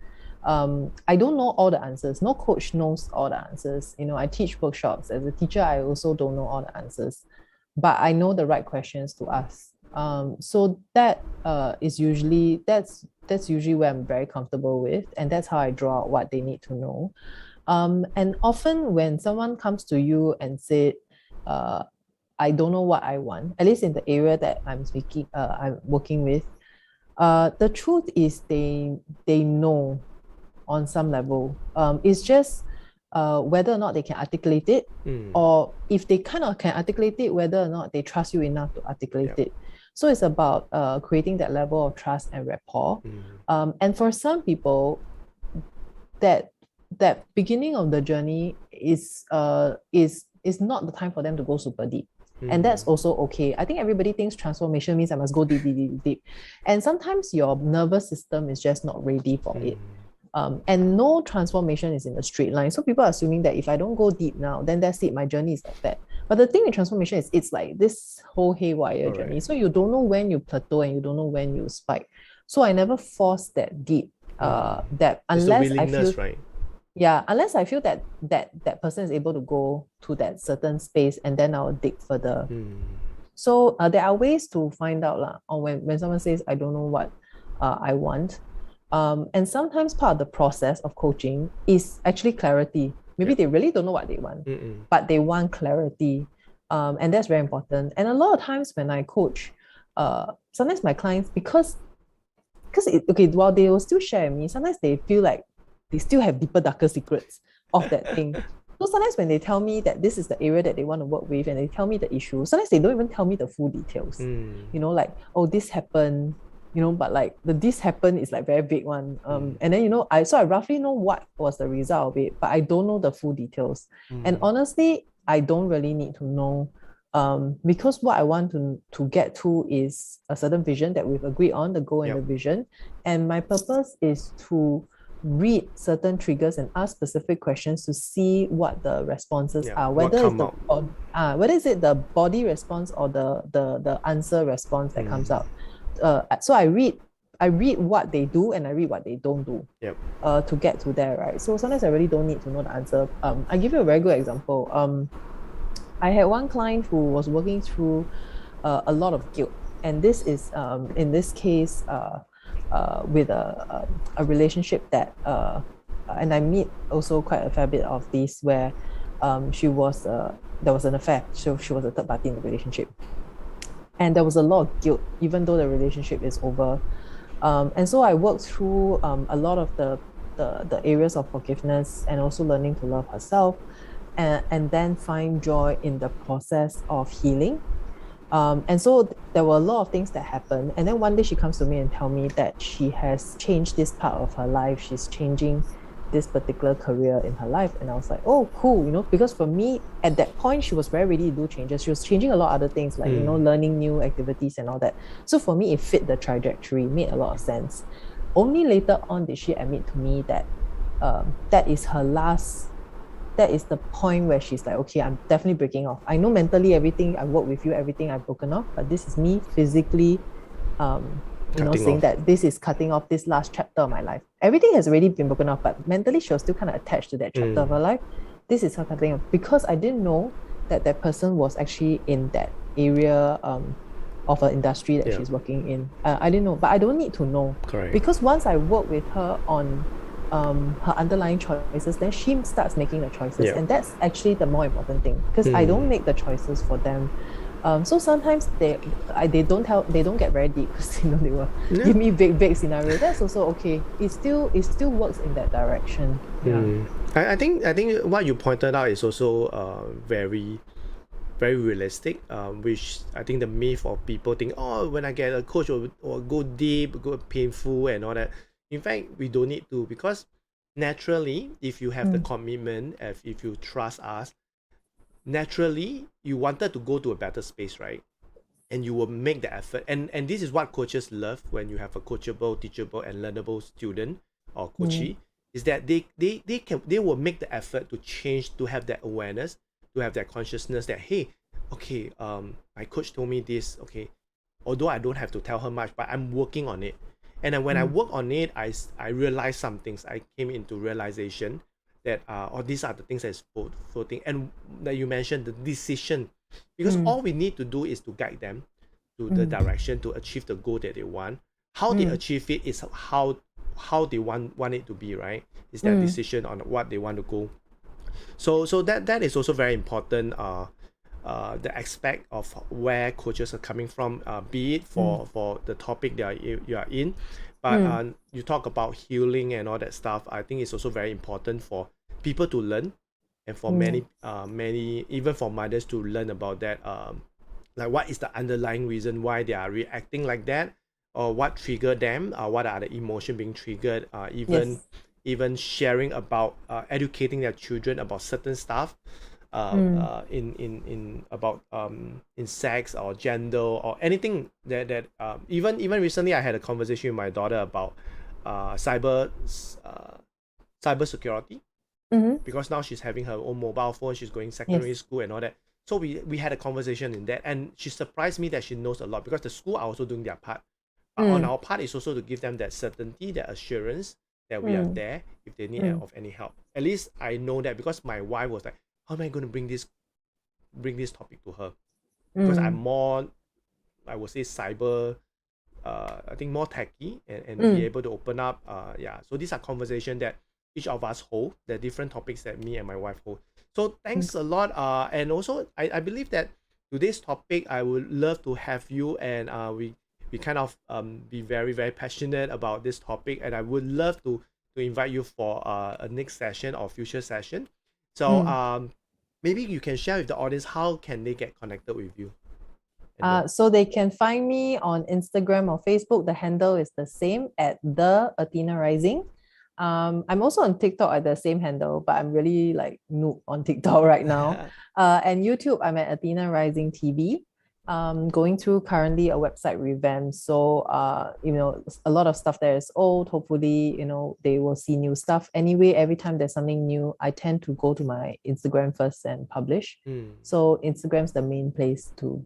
I don't know all the answers. No coach knows all the answers. I teach workshops. As a teacher, I also don't know all the answers, but I know the right questions to ask. So that is usually that's usually where I'm very comfortable with, and that's how I draw out what they need to know. And often when someone comes to you and say, I don't know what I want, at least in the area that I'm working with, the truth is they know on some level. It's just whether or not they can articulate it, or if they kind of can articulate it, whether or not they trust you enough to articulate it. So it's about creating that level of trust and rapport. And for some people, that beginning of the journey is not the time for them to go super deep. And that's also okay. I think everybody thinks transformation means I must go deep, deep, deep, deep. And sometimes your nervous system is just not ready for it. And no transformation is in a straight line. So people are assuming that if I don't go deep now, then that's it. My journey is like that. But the thing with transformation is it's like this whole haywire journey. So you don't know when you plateau and you don't know when you spike. So I never force that deep depth unless I feel, right? Yeah, unless I feel that that person is able to go to that certain space, and then I'll dig further. So there are ways to find out lah, or when someone says I don't know what I want. And sometimes part of the process of coaching is actually clarity. Maybe they really don't know what they want, but they want clarity. And that's very important. And a lot of times when I coach, sometimes my clients, because while they will still share with me, sometimes they feel like they still have deeper, darker secrets of that thing. So sometimes when they tell me that this is the area that they want to work with and they tell me the issue, sometimes they don't even tell me the full details. You know, like, oh, this happened, you know, but like the this happened is like very big one. And then, you know, I roughly know what was the result of it, but I don't know the full details. And honestly, I don't really need to know, because what I want to get to is a certain vision that we've agreed on, the goal and the vision. And my purpose is to read certain triggers and ask specific questions to see what the responses are, whether it's the body response or the answer response that comes out. So I read what they do and I read what they don't do to get to there, right? So sometimes I really don't need to know the answer. I give you a very good example. I had one client who was working through a lot of guilt, and this is in this case with a relationship that and I meet also quite a fair bit of these where there was an affair, so she was a third party in the relationship, and there was a lot of guilt even though the relationship is over. And so I worked through a lot of the areas of forgiveness and also learning to love herself, and then find joy in the process of healing. And so there were a lot of things that happened. And then one day she comes to me and tell me that she has changed this part of her life. She's changing this particular career in her life. And I was like, oh, cool, you know, because for me at that point, she was very ready to do changes. She was changing a lot of other things, like, you know, learning new activities and all that. So for me, it fit the trajectory, made a lot of sense. Only later on did she admit to me that that is the point where she's like, okay, I'm definitely breaking off. I know mentally everything, I work with you, everything I've broken off, but this is me physically, saying that this is cutting off this last chapter of my life. Everything has already been broken off, but mentally she was still kind of attached to that chapter of her life. This is her cutting off, because I didn't know that person was actually in that area of an industry that she's working in. I didn't know, but I don't need to know. Correct. Because once I work with her on her underlying choices, then she starts making the choices, and that's actually the more important thing, because I don't make the choices for them. So sometimes they don't get very deep, because, you know, they will give me big scenario. That's also okay. It still works in that direction. I think what you pointed out is also very very realistic, which I think the myth of people think, oh, when I get a coach or go deep, go painful and all that. In fact, we don't need to, because naturally, if you have the commitment, if you trust us, naturally, you wanted to go to a better space, right? And you will make the effort. And this is what coaches love when you have a coachable, teachable, and learnable student or coachee, is that they will make the effort to change, to have that awareness, to have that consciousness that, hey, okay, my coach told me this, okay, although I don't have to tell her much, but I'm working on it. And then when I work on it, I realized some things. I came into realization that these are the things that's floating. And that you mentioned, the decision. Because all we need to do is to guide them to the direction to achieve the goal that they want. How they achieve it is how they want it to be, right? It's their decision on what they want to go. So that is also very important. The aspect of where coaches are coming from, be it for the topic that you are in, but you talk about healing and all that stuff. I think it's also very important for people to learn, and for many even for mothers to learn about that. Like, what is the underlying reason why they are reacting like that, or what triggered them, what are the emotion being triggered, even sharing about educating their children about certain stuff. in about in sex or gender or anything that even recently I had a conversation with my daughter about cyber security, because now she's having her own mobile phone, she's going secondary school and all that. So we had a conversation in that, and she surprised me that she knows a lot, because the school are also doing their part. But on our part is also to give them that certainty, that assurance that we are there if they need of any help. At least I know that, because my wife was like, how am I going to bring this topic to her? Because I'm more, I would say, cyber, I think more techy, and be able to open up. So these are conversations that each of us hold, the different topics that me and my wife hold. So thanks a lot. And also I believe that today's topic, I would love to have you, and we kind of be very, very passionate about this topic, and I would love to invite you for a next session or future session. So maybe you can share with the audience, how can they get connected with you? So they can find me on Instagram or Facebook. The handle is the same, at the Athena Rising. I'm also on TikTok at the same handle, but I'm really like noob on TikTok right now. And YouTube, I'm at Athena Rising TV. Going through currently a website revamp. So, a lot of stuff there is old. Hopefully, they will see new stuff. Anyway, every time there's something new, I tend to go to my Instagram first and publish. So Instagram's the main place to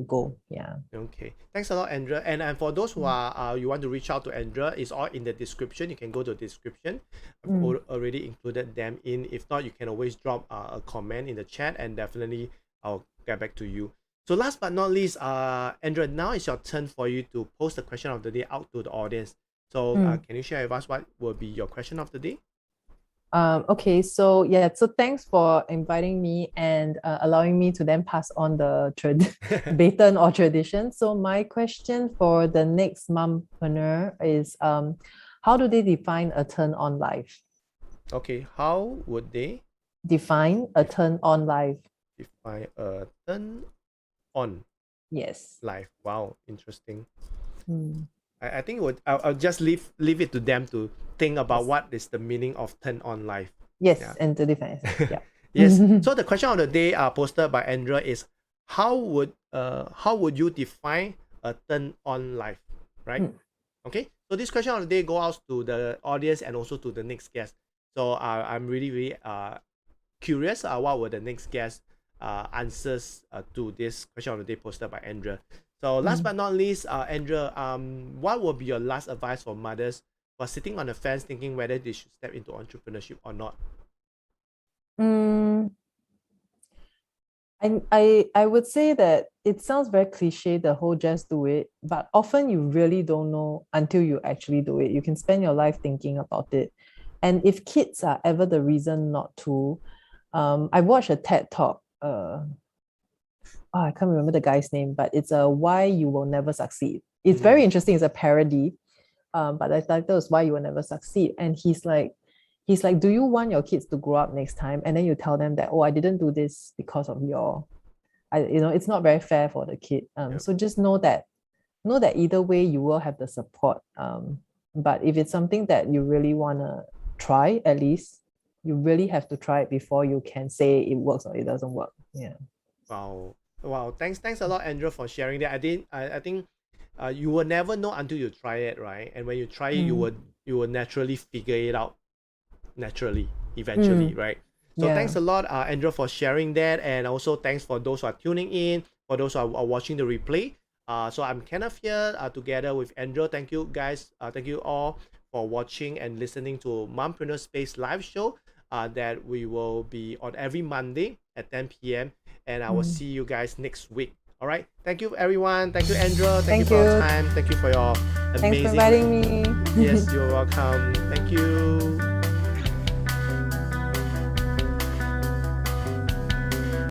go. Yeah. Okay. Thanks a lot, Andrea. And for those who are you want to reach out to Andrea, it's all in the description. You can go to the description. I've already included them in. If not, you can always drop a comment in the chat, and definitely I'll get back to you. So last but not least, Andrea, now it's your turn for you to post the question of the day out to the audience. So can you share with us what will be your question of the day? Okay, so thanks for inviting me and allowing me to then pass on the baton or tradition. So my question for the next mompreneur is, how do they define a turn-on life? Okay, how would they define a turn-on life? Define a turn-on life. Wow, interesting. I think I'll just leave it to them to think about what is the meaning of turn-on life. Yes, and to define. Yeah. Yes. So the question of the day posted by Andrea is, how would you define a turn-on life, right? Okay. So this question of the day goes out to the audience and also to the next guest. So I'm really, really curious what were the next guest answers to this question of the day posted by Andrea. So last but not least, Andrea, what would be your last advice for mothers who are sitting on the fence thinking whether they should step into entrepreneurship or not? I would say that it sounds very cliche, the whole just do it, but often you really don't know until you actually do it. You can spend your life thinking about it. And if kids are ever the reason not to, I watched a TED Talk. I can't remember the guy's name, but it's a Why You Will Never Succeed. It's very interesting. It's a parody, but the title is Why You Will Never Succeed. And he's like, do you want your kids to grow up next time? And then you tell them that, I didn't do this because of it's not very fair for the kid. So just know that either way you will have the support. But if it's something that you really want to try, at least you really have to try it before you can say it works or it doesn't work. Yeah. Wow. Thanks a lot, Andrea, for sharing that. I think you will never know until you try it, right? And when you try it, you will naturally figure it out eventually, right? So thanks a lot, Andrea, for sharing that, and also thanks for those who are tuning in, for those who are watching the replay. So I'm Kenneth here together with Andrea. Thank you guys. Thank you all for watching and listening to Mompreneur Space live show that we will be on every Monday at 10 p.m. And I will see you guys next week. All right. Thank you, everyone. Thank you, Andrea. Thank you for your time. Thank you for your amazing... Thanks for inviting me. Yes, you're welcome. Thank you.